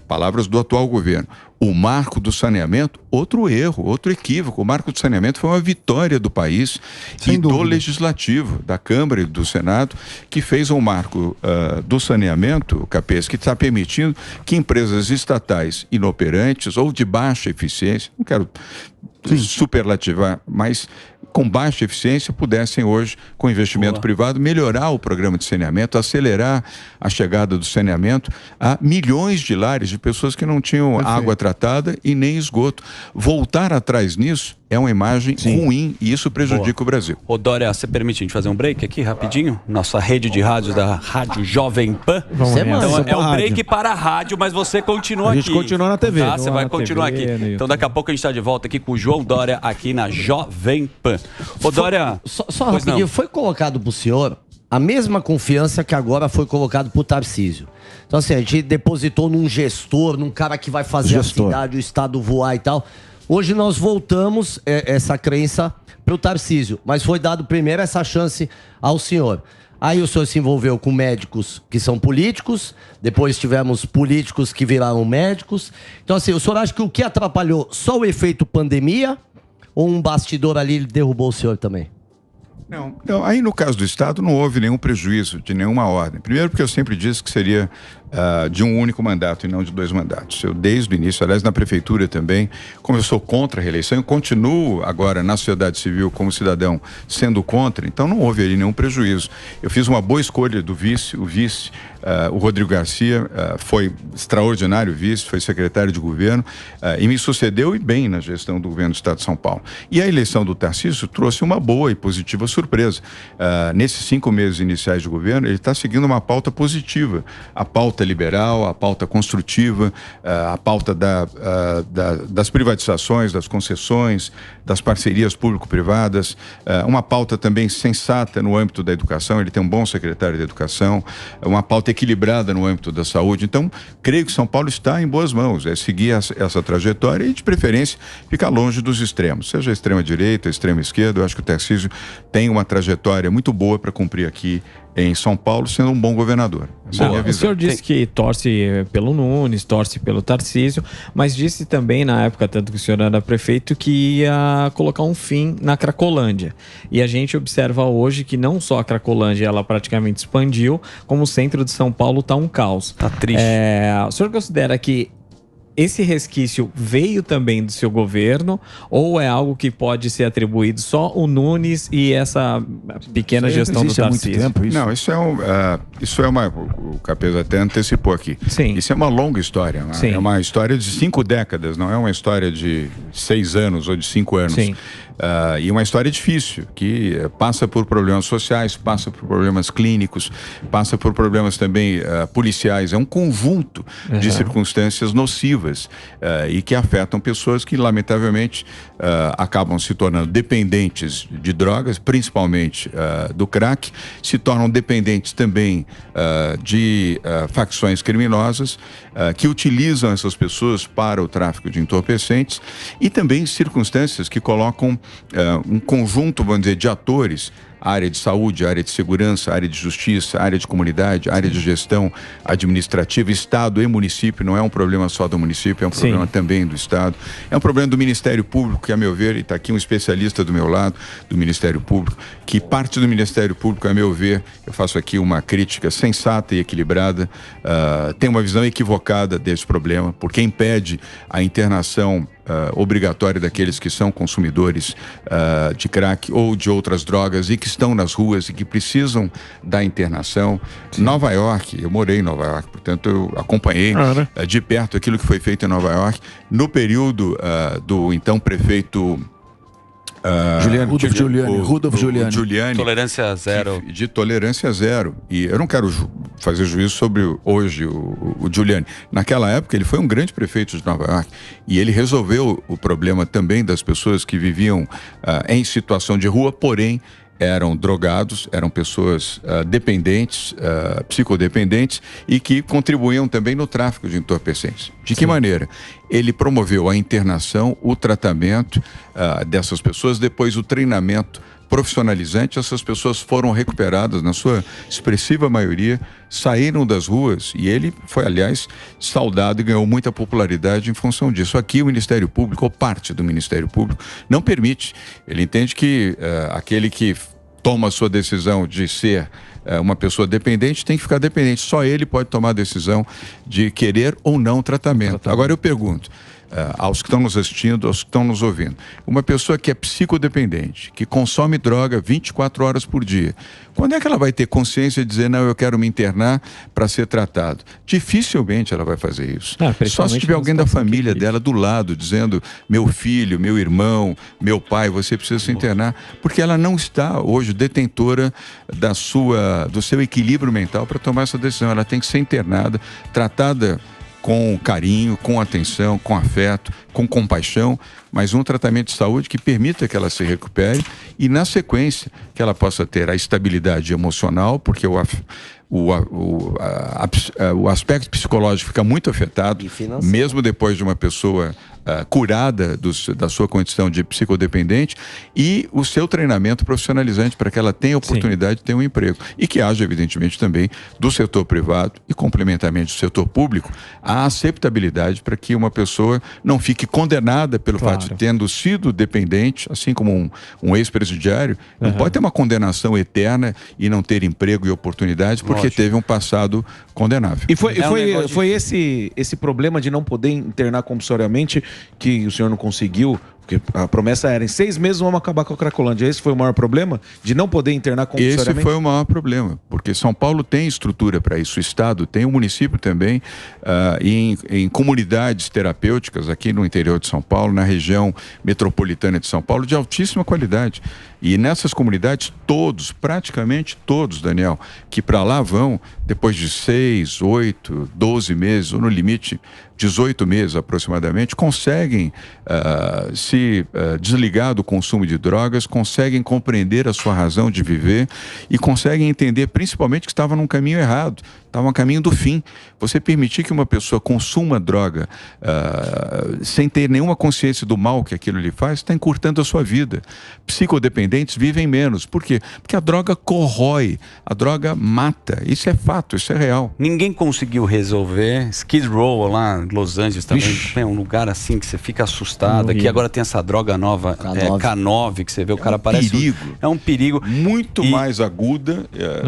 palavras do atual governo, o marco do saneamento, outro erro, outro equívoco. O marco do saneamento foi uma vitória do país e do Legislativo, da Câmara e do Senado, que fez um marco do saneamento, Capês, que está permitindo que empresas estatais inoperantes ou de baixa eficiência, não quero superlativar, mas com baixa eficiência, pudessem hoje, com investimento privado, melhorar o programa de saneamento, acelerar a chegada do saneamento a milhões de lares de pessoas que não tinham água tratada e nem esgoto. Voltar atrás nisso é uma imagem ruim e isso prejudica o Brasil. Ô Dória, você permite a gente fazer um break aqui rapidinho? Nossa rede de rádios da Rádio Jovem Pan. Então é um break para a rádio, mas você continua aqui. A gente continua na TV. Tá? Você vai continuar aqui. Então daqui a pouco a gente está de volta aqui com o João Dória aqui na Jovem Pan. Ô Dória... Só rapidinho, foi colocado pro senhor a mesma confiança que agora foi colocado pro Tarcísio. Então assim, a gente depositou num gestor, num cara que vai fazer a cidade, o estado voar e tal. Hoje nós voltamos essa crença pro Tarcísio, mas foi dado primeiro essa chance ao senhor. Aí o senhor se envolveu com médicos que são políticos, depois tivemos políticos que viraram médicos. Então assim, o senhor acha que o que atrapalhou só o efeito pandemia ou um bastidor ali derrubou o senhor também? Não, aí no caso do Estado não houve nenhum prejuízo de nenhuma ordem. Primeiro porque eu sempre disse que seria de um único mandato e não de 2 mandatos. Eu desde o início, aliás na prefeitura também, como eu sou contra a reeleição, eu continuo agora na sociedade civil como cidadão sendo contra, então não houve ali nenhum prejuízo. Eu fiz uma boa escolha do vice, o Rodrigo Garcia foi extraordinário vice, foi secretário de governo e me sucedeu e bem na gestão do governo do Estado de São Paulo. E a eleição do Tarcísio trouxe uma boa e positiva surpresa. Nesses 5 meses iniciais de governo, ele está seguindo uma pauta positiva, a pauta liberal, a pauta construtiva, a pauta das privatizações, das concessões, das parcerias público-privadas, uma pauta também sensata no âmbito da educação, ele tem um bom secretário de educação, uma pauta equilibrada no âmbito da saúde. Então, creio que São Paulo está em boas mãos, é seguir essa trajetória e, de preferência, ficar longe dos extremos, seja a extrema-direita, a extrema-esquerda. Eu acho que o Tarcísio tem uma trajetória muito boa para cumprir aqui em São Paulo, sendo um bom governador. O senhor disse que torce pelo Nunes, torce pelo Tarcísio, mas disse também na época, tanto que o senhor era prefeito, que ia colocar um fim na Cracolândia. E a gente observa hoje que não só a Cracolândia ela praticamente expandiu, como o centro de São Paulo está um caos. Tá triste. O senhor considera que esse resquício veio também do seu governo ou é algo que pode ser atribuído só o Nunes e essa pequena gestão do Tarcísio? Não, isso é uma... O Capês até antecipou aqui. Sim. Isso é uma longa história. Sim. É uma história de 5 décadas, não é uma história de 6 anos ou de 5 anos. Sim. E uma história difícil, que passa por problemas sociais, passa por problemas clínicos, passa por problemas também policiais. É um conjunto de circunstâncias nocivas e que afetam pessoas que, lamentavelmente, acabam se tornando dependentes de drogas, principalmente do crack, se tornam dependentes também de facções criminosas que utilizam essas pessoas para o tráfico de entorpecentes e também circunstâncias que colocam um conjunto, vamos dizer, de atores, área de saúde, área de segurança, área de justiça, área de comunidade, área de gestão administrativa, Estado e município. Não é um problema só do município, é um problema também do Estado. É um problema do Ministério Público, que a meu ver, e está aqui um especialista do meu lado, do Ministério Público, que parte do Ministério Público, a meu ver, eu faço aqui uma crítica sensata e equilibrada, tem uma visão equivocada desse problema, porque impede a internação obrigatória daqueles que são consumidores de crack ou de outras drogas e que estão nas ruas e que precisam da internação. Nova York, eu morei em Nova York, portanto eu acompanhei de perto aquilo que foi feito em Nova York no período do então prefeito Rudolph Giuliani. Tolerância zero. De tolerância zero. E eu não quero fazer juízo sobre hoje o Giuliani. Naquela época ele foi um grande prefeito de Nova York e ele resolveu o problema também das pessoas que viviam em situação de rua, porém eram drogados, eram pessoas dependentes, psicodependentes e que contribuíam também no tráfico de entorpecentes. De que maneira? Ele promoveu a internação, o tratamento dessas pessoas, depois o treinamento profissionalizante. Essas pessoas foram recuperadas, na sua expressiva maioria, saíram das ruas e ele foi, aliás, saudado e ganhou muita popularidade em função disso. Aqui o Ministério Público, ou parte do Ministério Público, não permite. Ele entende que aquele que toma a sua decisão de ser uma pessoa dependente tem que ficar dependente. Só ele pode tomar a decisão de querer ou não tratamento. Agora eu pergunto, aos que estão nos assistindo, aos que estão nos ouvindo. Uma pessoa que é psicodependente, que consome droga 24 horas por dia, quando é que ela vai ter consciência de dizer, não, eu quero me internar para ser tratado? Dificilmente ela vai fazer isso. Só se tiver alguém da família dela do lado, dizendo, meu filho, meu irmão, meu pai, você precisa se internar, porque ela não está hoje detentora do seu equilíbrio mental para tomar essa decisão. Ela tem que ser internada, tratada com carinho, com atenção, com afeto, com compaixão, mas um tratamento de saúde que permita que ela se recupere e, na sequência, que ela possa ter a estabilidade emocional, porque o aspecto psicológico fica muito afetado, mesmo depois de uma pessoa curada da sua condição de psicodependente, e o seu treinamento profissionalizante para que ela tenha a oportunidade de ter um emprego. E que haja, evidentemente, também do setor privado e complementarmente do setor público, a aceitabilidade para que uma pessoa não fique condenada pelo fato de tendo sido dependente, assim como um ex-presidiário, não pode ter uma condenação eterna e não ter emprego e oportunidade porque teve um passado condenável. E foi esse problema de não poder internar compulsoriamente que o senhor não conseguiu, porque a promessa era em 6 meses vamos acabar com a Cracolândia. Esse foi o maior problema? De não poder internar compulsoriamente? Esse foi o maior problema, porque São Paulo tem estrutura para isso, o Estado tem, o município também, em comunidades terapêuticas aqui no interior de São Paulo, na região metropolitana de São Paulo, de altíssima qualidade. E nessas comunidades, praticamente todos, Daniel, que para lá vão, depois de 6, 8, 12 meses, ou no limite 18 meses aproximadamente, conseguem se desligar do consumo de drogas, conseguem compreender a sua razão de viver e conseguem entender principalmente que estava num caminho errado, estava no caminho do fim. Você permitir que uma pessoa consuma droga sem ter nenhuma consciência do mal que aquilo lhe faz, está encurtando a sua vida. Psicodependentes vivem menos. Por quê? Porque a droga corrói, a droga mata. Isso é fato, isso é real. Ninguém conseguiu resolver. Skid Row lá em Los Angeles também é um lugar assim que você fica assustado. Aqui agora tem essa droga nova, K9, que você vê, o cara parece... Perigo. É um perigo. Muito mais aguda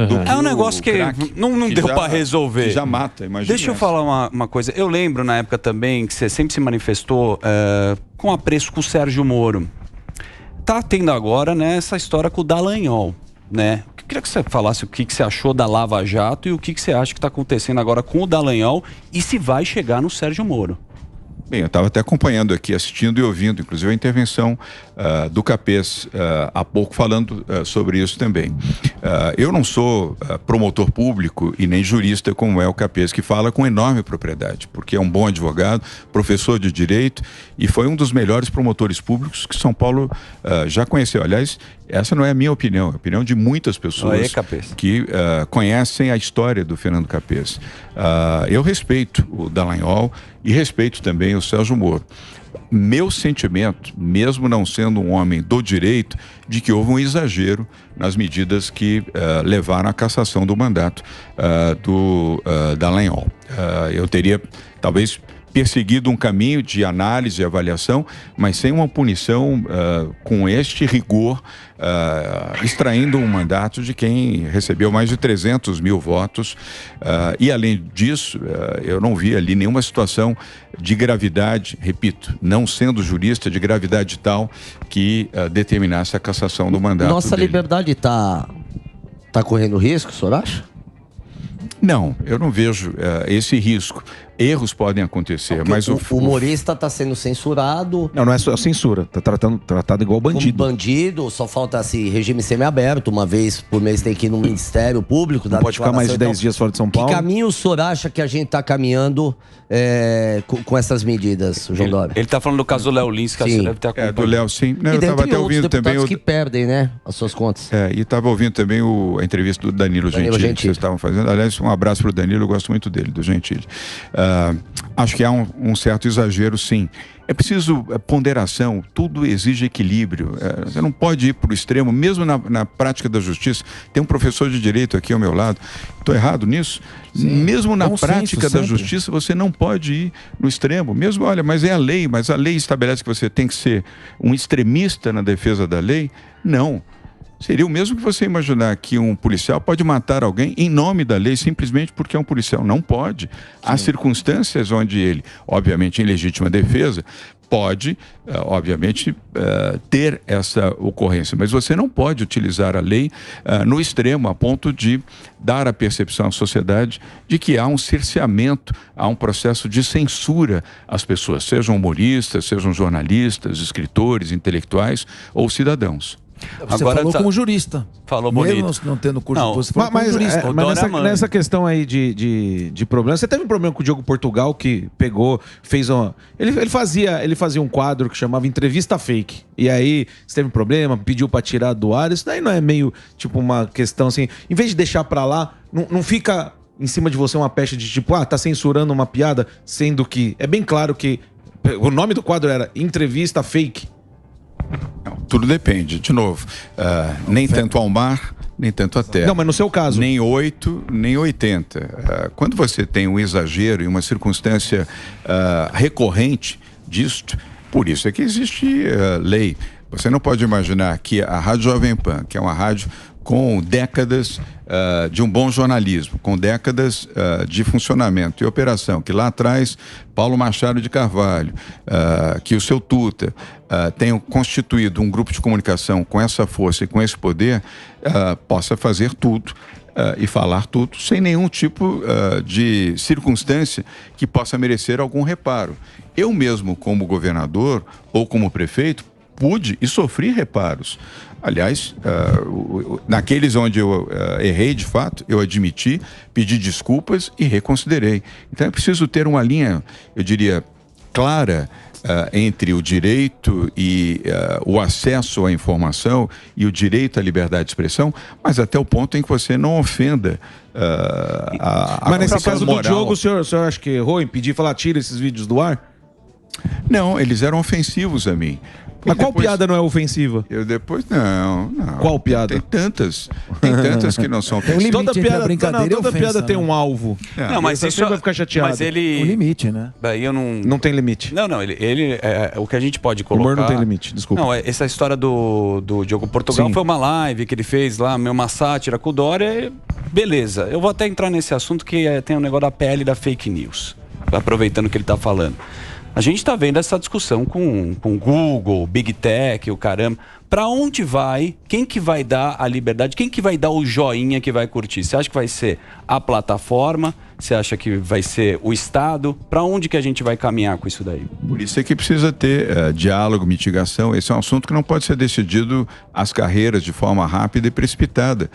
do que é um negócio que não deu para resolver. Que já mata, imagina. Deixa eu falar uma coisa. Eu lembro na época também que você sempre se manifestou com apreço com o Sérgio Moro. Tá tendo agora, né, essa história com o Dallagnol, né? Eu queria que você falasse o que você achou da Lava Jato e o que você acha que está acontecendo agora com o Dallagnol e se vai chegar no Sérgio Moro. Bem, eu estava até acompanhando aqui, assistindo e ouvindo, inclusive a intervenção do Capês há pouco falando sobre isso também. Eu não sou promotor público e nem jurista como é o Capês, que fala com enorme propriedade, porque é um bom advogado, professor de direito e foi um dos melhores promotores públicos que São Paulo já conheceu. Aliás, essa não é a minha opinião, é a opinião de muitas pessoas que conhecem a história do Fernando Capês. Eu respeito o Dallagnol e respeito também o Sérgio Moro. Meu sentimento, mesmo não sendo um homem do direito, de que houve um exagero nas medidas que levaram à cassação do mandato do Dallagnol. Eu teria, talvez, perseguido um caminho de análise e avaliação, mas sem uma punição com este rigor, extraindo um mandato de quem recebeu mais de 300 mil votos. E, além disso, eu não vi ali nenhuma situação de gravidade, repito, não sendo jurista, de gravidade tal que determinasse a cassação do mandato Nossa dele. liberdade tá correndo risco, o senhor acha? Não, eu não vejo esse risco. Erros podem acontecer, mas o humorista está sendo censurado. Não é só censura, está tratado igual bandido. Como bandido, só falta assim, regime semiaberto, uma vez por mês tem que ir no Ministério Público. Não pode ficar mais de 10 dias fora de São Paulo. Que caminho o senhor acha que a gente está caminhando com essas medidas, João Dória? Ele está falando do caso do Léo Lins, que você deve ter acompanhado. Do Léo, sim. Não, e eu estava até ouvindo também que perdem, né, as suas contas. E estava ouvindo também a entrevista do Danilo Gentili que vocês estavam fazendo. Aliás, um abraço para o Danilo, eu gosto muito dele, do Gentili. Acho que há um certo exagero, sim. É preciso ponderação, tudo exige equilíbrio. Você não pode ir para o extremo, mesmo na prática da justiça. Tem um professor de direito aqui ao meu lado. Estou errado nisso? Sim. Mesmo na prática da justiça, você não pode ir no extremo. Mesmo, olha, mas é a lei, mas a lei estabelece que você tem que ser um extremista na defesa da lei? Não. Seria o mesmo que você imaginar que um policial pode matar alguém em nome da lei, simplesmente porque é um policial. Não pode. Há circunstâncias onde ele, obviamente em legítima defesa, pode, obviamente, ter essa ocorrência. Mas você não pode utilizar a lei no extremo, a ponto de dar a percepção à sociedade de que há um cerceamento, há um processo de censura às pessoas, sejam humoristas, sejam jornalistas, escritores, intelectuais ou cidadãos. Você falou como jurista. Falou bonito. Mesmo não tendo curso, você falou como Mas jurista. nessa questão aí de problema, você teve um problema com o Diogo Portugal que pegou, fez uma... Ele fazia um quadro que chamava Entrevista Fake. E aí, você teve um problema, pediu pra tirar do ar. Isso daí não é meio, tipo, uma questão assim... Em vez de deixar pra lá, não fica em cima de você uma pecha de tipo, tá censurando uma piada, sendo que é bem claro que o nome do quadro era Entrevista Fake. Não, tudo depende, de novo, nem tanto ao mar, nem tanto à terra. Não, mas no seu caso... Nem 8, nem 80. Quando você tem um exagero e uma circunstância recorrente disto, por isso é que existe lei. Você não pode imaginar que a Rádio Jovem Pan, que é uma rádio com décadas de um bom jornalismo, com décadas de funcionamento e operação, que lá atrás Paulo Machado de Carvalho, que o seu Tuta tenham constituído um grupo de comunicação com essa força e com esse poder, possa fazer tudo e falar tudo sem nenhum tipo de circunstância que possa merecer algum reparo. Eu mesmo, como governador ou como prefeito, pude e sofri reparos. Aliás, naqueles onde eu errei de fato, eu admiti, pedi desculpas e reconsiderei. Então é preciso ter uma linha, eu diria, clara entre o direito e o acesso à informação e o direito à liberdade de expressão, mas até o ponto em que você não ofenda Mas nesse caso do Diogo, o senhor acha que errou em pedir, falar, tira esses vídeos do ar? Não, eles eram ofensivos a mim. Mas qual piada não é ofensiva? Eu depois, não. Qual piada? Tem tantas que não são ofensivas. Toda piada tem um alvo. Não, mas isso vai ficar chateado. Mas ele... O limite, né? Daí eu não... Não tem limite. Não, ele o que a gente pode colocar... O humor não tem limite, desculpa. Não, essa história do Diogo Portugal foi uma live que ele fez lá, uma sátira com o Dória, beleza. Eu vou até entrar nesse assunto que tem um negócio da PL da fake news, aproveitando o que ele está falando. A gente está vendo essa discussão com Google, Big Tech, o caramba. Para onde vai? Quem que vai dar a liberdade? Quem que vai dar o joinha que vai curtir? Você acha que vai ser a plataforma? Você acha que vai ser o Estado? Para onde que a gente vai caminhar com isso daí? Por isso é que precisa ter diálogo, mitigação. Esse é um assunto que não pode ser decidido às carreiras de forma rápida e precipitada.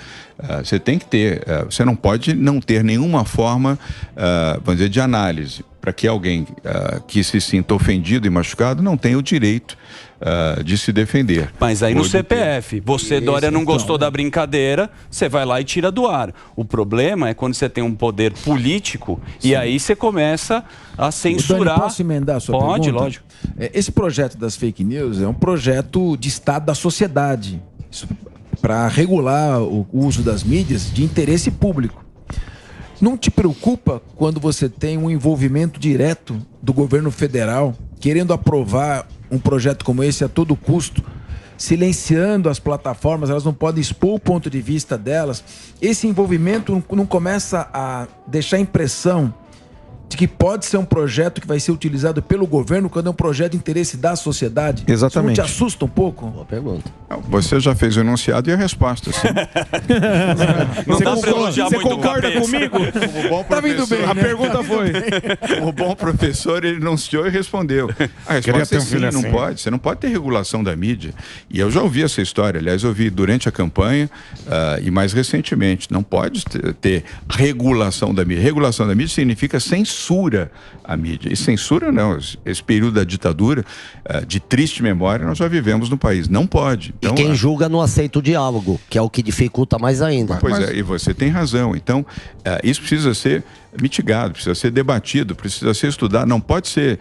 Você tem que ter, você não pode não ter nenhuma forma, vamos dizer, de análise, para que alguém que se sinta ofendido e machucado não tenha o direito de se defender. Mas aí no CPF, você, Dória, não gostou da brincadeira, você vai lá e tira do ar. O problema é quando você tem um poder político e aí você começa a censurar. Dani, posso emendar a sua pergunta? Pode, lógico. Esse projeto das fake news é um projeto de Estado da sociedade para regular o uso das mídias de interesse público. Não te preocupa quando você tem um envolvimento direto do governo federal querendo aprovar um projeto como esse a todo custo, silenciando as plataformas, elas não podem expor o ponto de vista delas? Esse envolvimento não começa a deixar a impressão de que pode ser um projeto que vai ser utilizado pelo governo quando é um projeto de interesse da sociedade? Exatamente. Isso não te assusta um pouco? Boa pergunta. Você já fez o enunciado e a resposta, sim. Você concorda comigo? Tá vindo bem. A pergunta foi. O bom professor, ele enunciou e respondeu. A resposta é sim, não pode. Você não pode ter regulação da mídia. E eu já ouvi essa história. Aliás, eu ouvi durante a campanha e mais recentemente. Não pode ter regulação da mídia. Regulação da mídia significa censura à mídia. E censura não. Esse período da ditadura, de triste memória, nós já vivemos no país. Não pode. Então, e quem julga não aceita o diálogo, que é o que dificulta mais ainda. Pois é, e você tem razão. Então, isso precisa ser mitigado, precisa ser debatido, precisa ser estudado. Não pode ser,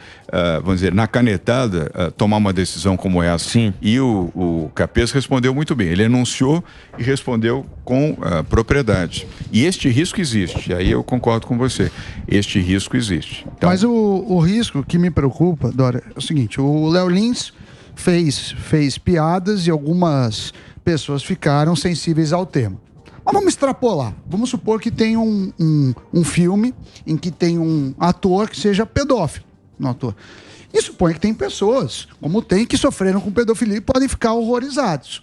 vamos dizer, na canetada, tomar uma decisão como essa. Sim. E o Capês respondeu muito bem. Ele enunciou e respondeu com propriedade. E este risco existe. Aí eu concordo com você. Este risco existe. Então... Mas o risco que me preocupa, Dória, é o seguinte: o Léo Lins fez piadas e algumas pessoas ficaram sensíveis ao tema. Mas vamos extrapolar. Vamos supor que tem um filme em que tem um ator que seja pedófilo. Um ator. E suponha que tem pessoas, como tem, que sofreram com pedofilia e podem ficar horrorizados.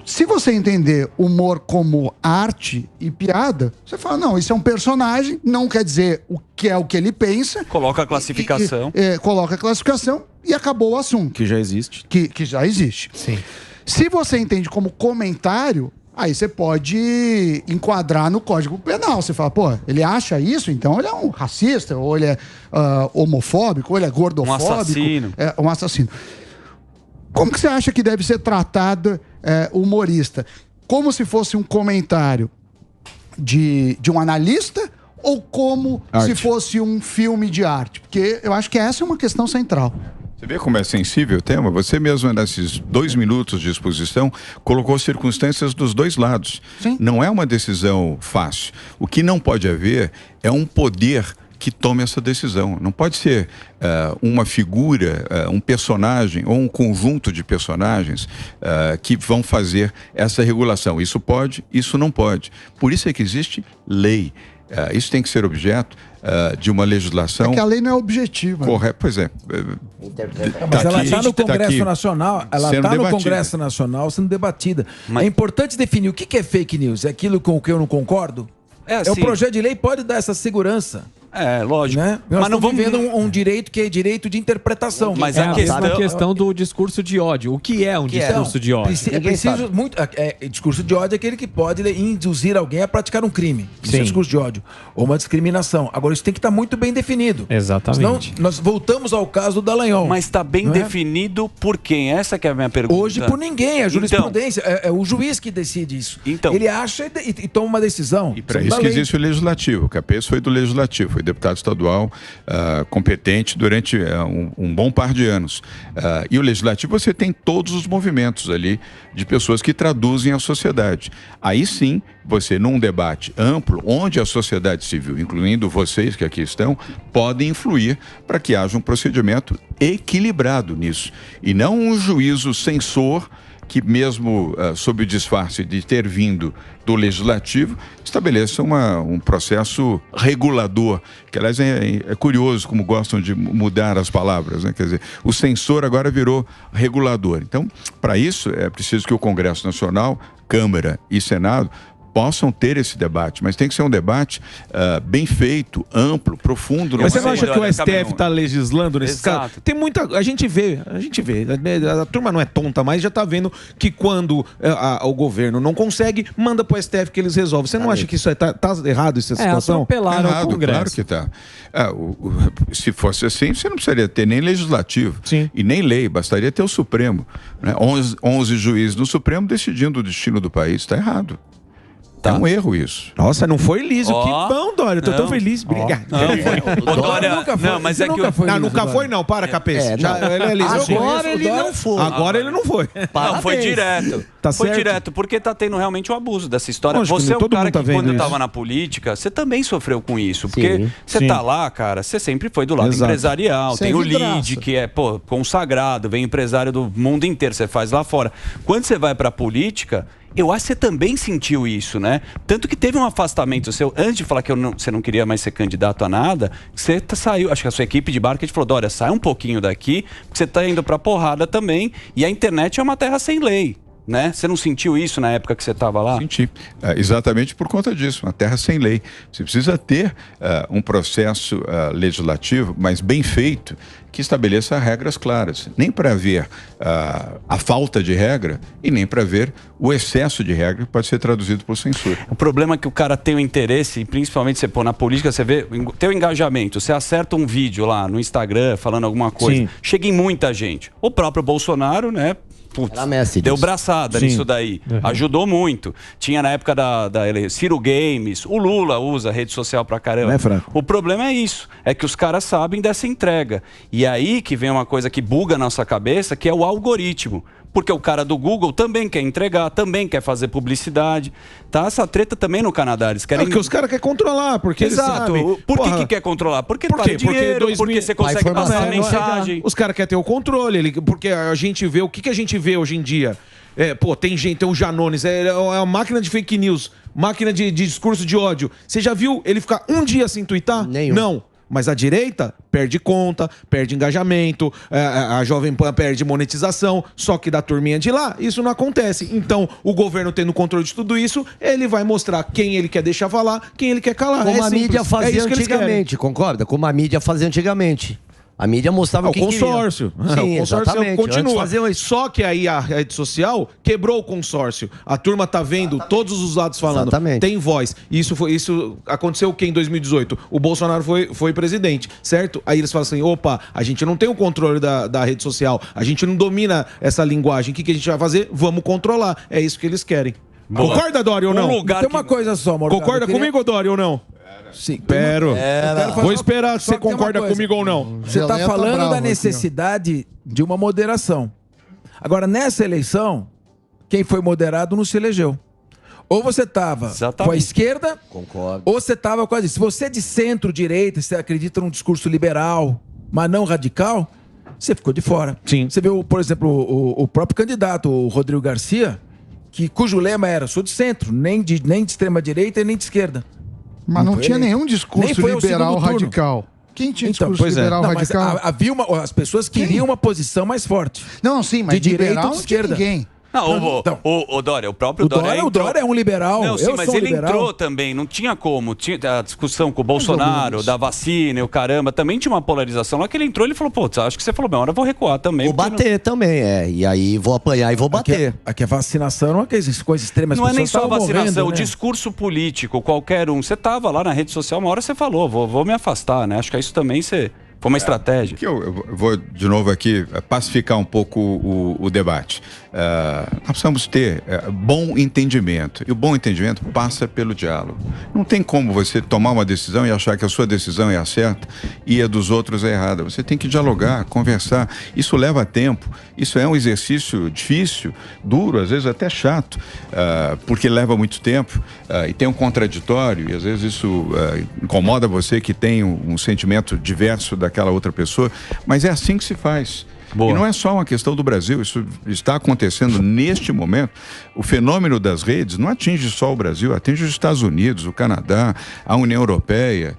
Se você entender humor como arte e piada, você fala, não, isso é um personagem, não quer dizer o que é o que ele pensa. Coloca a classificação. Coloca a classificação e acabou o assunto. Que já existe. Que já existe. Sim. Se você entende como comentário, aí você pode enquadrar no Código Penal. Você fala, pô, ele acha isso, então ele é um racista, ou ele é homofóbico, ou ele é gordofóbico. Um assassino. É um assassino. Como que você acha que deve ser tratado o humorista? Como se fosse um comentário de um analista ou como se fosse um filme de arte? Porque eu acho que essa é uma questão central. Você vê como é sensível o tema? Você mesmo, nesses 2 minutos de exposição, colocou circunstâncias dos dois lados. Sim. Não é uma decisão fácil. O que não pode haver é um poder que tome essa decisão. Não pode ser uma figura, um personagem ou um conjunto de personagens que vão fazer essa regulação. Isso pode, isso não pode. Por isso é que existe lei. Isso tem que ser objeto de uma legislação. É que a lei não é objetiva. Correto, pois é. Mas ela está no Congresso Nacional, debatida. Sendo debatida. É importante definir o que é fake news. É aquilo com o que eu não concordo? Assim, o projeto de lei pode dar essa segurança. Lógico. Né? Mas não vamos vivendo um direito que é direito de interpretação. Mas a questão do discurso de ódio. O que é um discurso de ódio? Discurso de ódio é aquele que pode induzir alguém a praticar um crime. Isso é discurso de ódio. Ou uma discriminação. Agora, isso tem que estar muito bem definido. Exatamente. Senão, nós voltamos ao caso do Dallagnol. Mas está bem definido por quem? Essa que é a minha pergunta. Hoje, por ninguém. É jurisprudência. É o juiz que decide isso. Então, ele acha e toma uma decisão. E para isso que existe o legislativo. O Capês foi do legislativo. Foi deputado estadual competente durante um bom par de anos. E o legislativo, você tem todos os movimentos ali de pessoas que traduzem a sociedade. Aí sim, você num debate amplo, onde a sociedade civil, incluindo vocês que aqui estão, podem influir para que haja um procedimento equilibrado nisso. E não um juízo censor que mesmo sob o disfarce de ter vindo do legislativo, estabeleça um processo regulador, que aliás é curioso como gostam de mudar as palavras, né? Quer dizer, o censor agora virou regulador. Então, para isso é preciso que o Congresso Nacional, Câmara e Senado possam ter esse debate, mas tem que ser um debate bem feito, amplo, profundo. Mas você não acha que o STF está legislando nesse caso? Tem muita... A gente vê. A turma não é tonta, mas já está vendo que quando o governo não consegue, manda para o STF que eles resolvem. Você não acha que isso está errado, essa situação? Atropelaram o Congresso. Claro que está. Se fosse assim, você não precisaria ter nem legislativo e nem lei, bastaria ter o Supremo. Né? 11 juízes no Supremo decidindo o destino do país. Está errado. É um erro isso. Nossa, não foi liso. Que bom, Dória. Eu tô tão feliz. Obrigado. Dória nunca foi. Não, mas é que nunca foi, não. Para, Cabeça. Agora ele não foi. Agora ele não foi. Não, foi direto. Foi direto, porque tá tendo realmente o abuso dessa história. Lógico, você é um cara que quando isso. tava na política, você também sofreu com isso. Porque você tá lá, cara, você sempre foi do lado empresarial. Tem o lead, que é, consagrado, vem empresário do mundo inteiro, você faz lá fora. Quando você vai pra política, eu acho que você também sentiu isso, né? Tanto que teve um afastamento seu, antes de falar que você não queria mais ser candidato a nada, você saiu, acho que a sua equipe de marketing falou, Dória, sai um pouquinho daqui, porque você tá indo pra porrada também, e a internet é uma terra sem lei. Né? Você não sentiu isso na época que você estava lá? Senti. Exatamente por conta disso, uma terra sem lei. Você precisa ter um processo legislativo, mas bem feito, que estabeleça regras claras. Nem para ver a falta de regra e nem para ver o excesso de regra que pode ser traduzido por censura. O problema é que o cara tem o interesse, e principalmente você pôr na política, você vê tem o engajamento. Você acerta um vídeo lá no Instagram falando alguma coisa, chega em muita gente. O próprio Bolsonaro, né? Deu braçada nisso daí. Ajudou muito. Tinha na época da Ciro Games, o Lula usa rede social pra caramba. O problema é isso, é que os caras sabem dessa entrega. E aí que vem uma coisa que buga a nossa cabeça, que é o algoritmo. Porque o cara do Google também quer entregar, também quer fazer publicidade. Tá essa treta também no Canadá. Eles querem... Porque os caras querem controlar, porque Exato. Eles sabem. Por que quer controlar? Porque vale dinheiro, porque você consegue passar a mensagem. Os caras querem ter o controle, porque a gente vê, o que a gente vê hoje em dia? Tem gente, tem o Janones, é uma máquina de fake news, máquina de discurso de ódio. Você já viu ele ficar um dia sem twittar? Nenhum. Não. Mas a direita perde conta, perde engajamento, a Jovem Pan perde monetização, só que da turminha de lá, isso não acontece. Então, o governo tendo controle de tudo isso, ele vai mostrar quem ele quer deixar falar, quem ele quer calar. Como a mídia fazia isso que eles antigamente, concorda? Como a mídia fazia antigamente. A mídia mostrava o que consórcio. Sim, o consórcio continua. Isso. Só que aí a rede social quebrou o consórcio. A turma tá vendo todos os lados falando. Exatamente. Tem voz. Isso aconteceu o que em 2018? O Bolsonaro foi presidente, certo? Aí eles falam assim, opa, a gente não tem o controle da rede social, a gente não domina essa linguagem. O que a gente vai fazer? Vamos controlar. É isso que eles querem. Boa. Concorda, Dória, ou não? Tem uma coisa só, Morgado. Concorda comigo, Dória, ou não? Sim. Vou esperar se você concorda comigo ou não. Você está falando da necessidade de uma moderação. Agora, nessa eleição, quem foi moderado não se elegeu. Ou você estava com a esquerda, concordo, ou você estava com a direita. Se você é de centro-direita, você acredita num discurso liberal, mas não radical, você ficou de fora. Sim. Você viu, por exemplo, o próprio candidato, o Rodrigo Garcia, cujo lema era, sou de centro, nem de extrema-direita e nem de esquerda. Mas não tinha nenhum discurso liberal radical. Quem tinha discurso liberal radical? Havia as pessoas queriam uma posição mais forte. Não, sim, mas de liberal direita ou de esquerda. Ninguém. O Dória, o próprio Dória. O Dória é um liberal. Não, sim, mas ele entrou também, não tinha como. Tinha a discussão com o Bolsonaro, da vacina e o caramba. Também tinha uma polarização lá que ele entrou e ele falou, pô, acho que você falou bem, agora eu vou recuar também. Vou bater também, E aí vou apanhar e vou bater. Aqui a vacinação não é aquelas coisas extremas. Não é nem só a vacinação, morrendo, o discurso político, qualquer um. Você tava lá na rede social, uma hora você falou, vou me afastar, né? Acho que isso também foi uma estratégia. Eu vou, de novo aqui, pacificar um pouco o debate. Nós precisamos ter bom entendimento. E o bom entendimento passa pelo diálogo. Não tem como você tomar uma decisão e achar que a sua decisão é a certa e a dos outros é errada. Você tem que dialogar, conversar. Isso leva tempo. Isso é um exercício difícil, duro, às vezes até chato, porque leva muito tempo e tem um contraditório. E às vezes isso incomoda você que tem um sentimento diverso daquela outra pessoa. Mas é assim que se faz. Boa. E não é só uma questão do Brasil, isso está acontecendo neste momento. O fenômeno das redes não atinge só o Brasil, atinge os Estados Unidos, o Canadá, a União Europeia,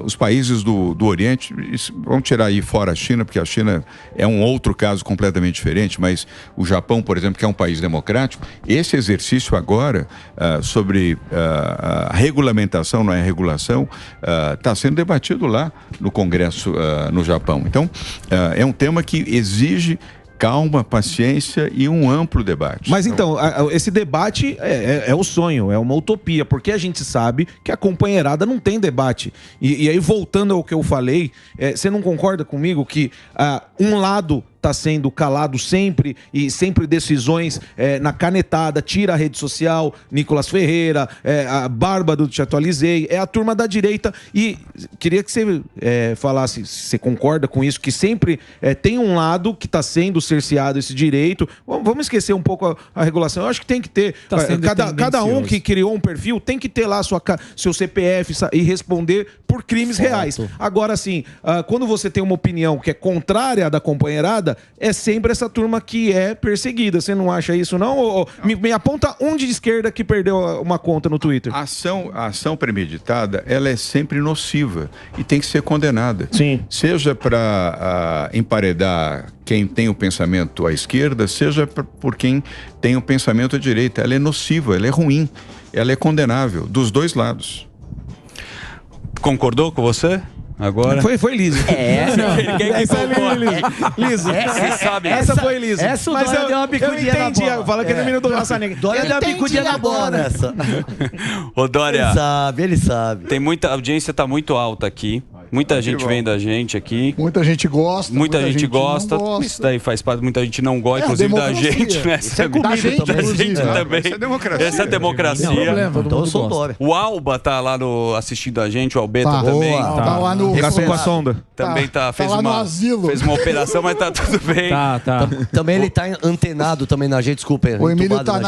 os países do Oriente. Vamos tirar aí fora a China, porque a China é um outro caso completamente diferente, mas o Japão, por exemplo, que é um país democrático, esse exercício agora sobre a regulamentação, não é regulação, está sendo debatido lá no Congresso no Japão. Então, é um tema que exige calma, paciência e um amplo debate. Mas então, esse debate é o sonho, é uma utopia, porque a gente sabe que a companheirada não tem debate. E aí, voltando ao que eu falei, você não concorda comigo que um lado está sendo calado sempre e sempre decisões na canetada, tira a rede social, Nicolas Ferreira, a barba do Te Atualizei, é a turma da direita, e queria que você falasse se você concorda com isso, que sempre tem um lado que está sendo cerceado esse direito. Vamos esquecer um pouco a regulação, eu acho que tem que ter, cada um que criou um perfil tem que ter lá seu CPF e responder por crimes reais. Agora sim, quando você tem uma opinião que é contrária à da companheirada, é sempre essa turma que é perseguida. Você não acha isso, não? Me aponta um de esquerda que perdeu uma conta no Twitter. A ação premeditada, ela é sempre nociva e tem que ser condenada. Sim. Seja para emparedar quem tem o pensamento à esquerda, seja por quem tem o pensamento à direita. Ela é nociva, ela é ruim, ela é condenável, dos dois lados. Concordou com você? Agora. Foi liso. Liso. Essa foi liso. Essa mas deu uma bicudinha na bola. Fala que é menino do Raça Negra. Dória deu uma bicudinha na bola nessa. Ô, Dória. Ele sabe. Tem muita audiência, tá muito alta aqui. Muita gente vendo a gente aqui. Muita gente gosta. Muita gente gosta. Isso daí faz parte. Muita gente não gosta, inclusive da gente, né? Isso é comida também. Também. Essa é democracia. Essa é democracia. Então eu sou Dória. O Alba tá lá assistindo a gente, o Albeta também. Tá lá no... Com a sonda. Também fez lá no asilo. Fez uma operação, mas tá tudo bem. Tá. Também ele tá antenado também na gente, desculpa. O Emílio tá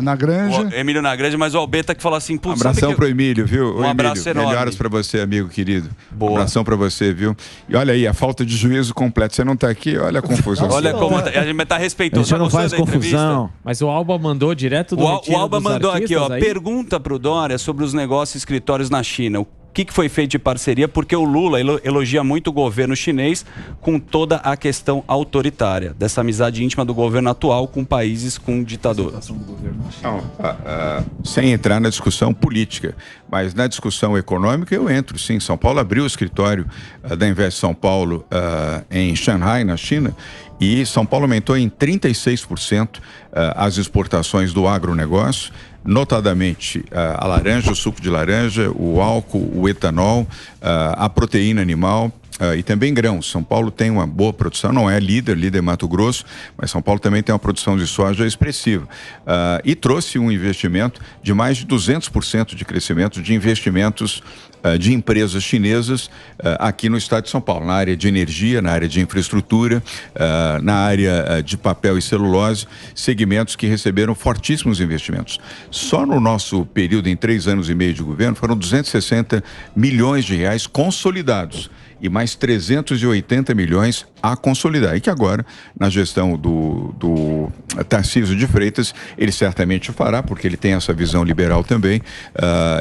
na granja. O Emílio na granja, mas o Albeta que falou assim... Um abração pro Emílio, viu? Um abraço enorme. Melhoras pra você, amigo querido. Boa. Boa. Abração pra você, viu? E olha aí, a falta de juízo completo. Você não tá aqui, olha a confusão. Olha como a gente tá respeitoso. A gente não faz confusão. Mas o Alba mandou direto do O Alba mandou aqui, ó. aí? Pergunta pro Dória sobre os negócios e escritórios na China. O que foi feito de parceria? Porque o Lula elogia muito o governo chinês com toda a questão autoritária, dessa amizade íntima do governo atual com países com ditadura. Não, sem entrar na discussão política, mas na discussão econômica eu entro, sim. São Paulo abriu o escritório da Invest São Paulo em Shanghai, na China, e São Paulo aumentou em 36% as exportações do agronegócio, notadamente a laranja, o suco de laranja, o álcool, o etanol, a proteína animal e também grãos. São Paulo tem uma boa produção, não é líder é Mato Grosso, mas São Paulo também tem uma produção de soja expressiva. E trouxe um investimento de mais de 200% de crescimento de investimentos de empresas chinesas aqui no estado de São Paulo, na área de energia, na área de infraestrutura, na área de papel e celulose, segmentos que receberam fortíssimos investimentos. Só no nosso período, em 3 anos e meio de governo, foram 260 milhões de reais consolidados e mais 380 milhões a consolidar. E que agora, na gestão do Tarcísio de Freitas, ele certamente fará, porque ele tem essa visão liberal também,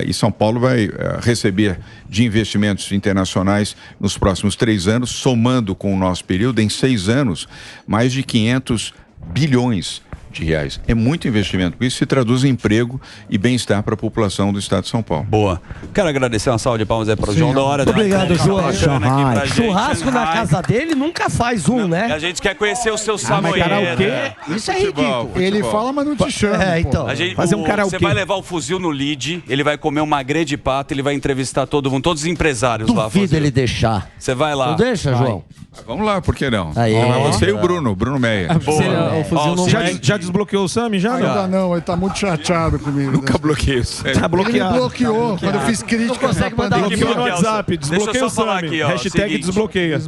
e São Paulo vai receber de investimentos internacionais nos próximos 3 anos, somando com o nosso período, em 6 anos, mais de 500 bilhões de reais. É muito investimento. Isso se traduz em emprego e bem-estar para a população do estado de São Paulo. Boa. Quero agradecer uma salva de palmas aí para o João Dória. Muito obrigado, João. Churrasco na casa dele nunca faz né? A gente quer conhecer o seu samoyedo. Isso é ridículo. Ele fala, mas não te chama. Então. Fazer um karaokê. Você vai levar o fuzil no lead, ele vai comer uma grelha de pato, ele vai entrevistar todo mundo, todos os empresários lá. Duvido ele deixar. Você vai lá. Não deixa, João? Vamos lá, por que não? Aí, você e o Bruno Meia. O fuzil não Já desbloqueou o Sami? Já Ainda não, ele tá muito chateado comigo. Nunca bloqueei o Sami. Tá Ele me bloqueado. bloqueou quando eu fiz crítica. Não consegue mandar Bloqueou no WhatsApp, desbloqueia o Sami. Hashtag desbloqueia.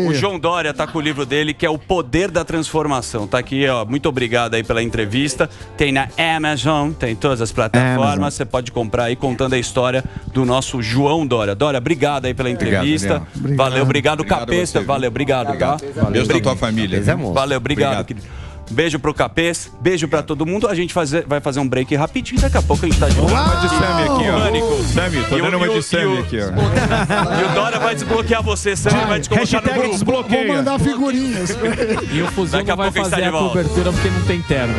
O João Dória tá com o livro dele, que é O Poder da Transformação. Tá aqui, ó. Muito obrigado aí pela entrevista. Tem na Amazon, tem todas as plataformas. Você pode comprar aí contando a história do nosso João Dória. Dória, obrigado aí pela entrevista. Valeu, obrigado, Capesta. Valeu, obrigado, tá? Beijo da tua família. Valeu, obrigado. Beijo pro Capês, beijo pra todo mundo. A gente vai fazer um break rapidinho. Daqui a pouco a gente tá de volta. Uma de Sami aqui, ó. Pânico. Sami, tô dando uma de Sami aqui, ó. E o Dória vai desbloquear você, Sami, vai te colocar no grupo. Vou mandar figurinhas. E o fuzil Daqui a não vai pouco a gente tá fazer de a volta. cobertura porque não tem terno.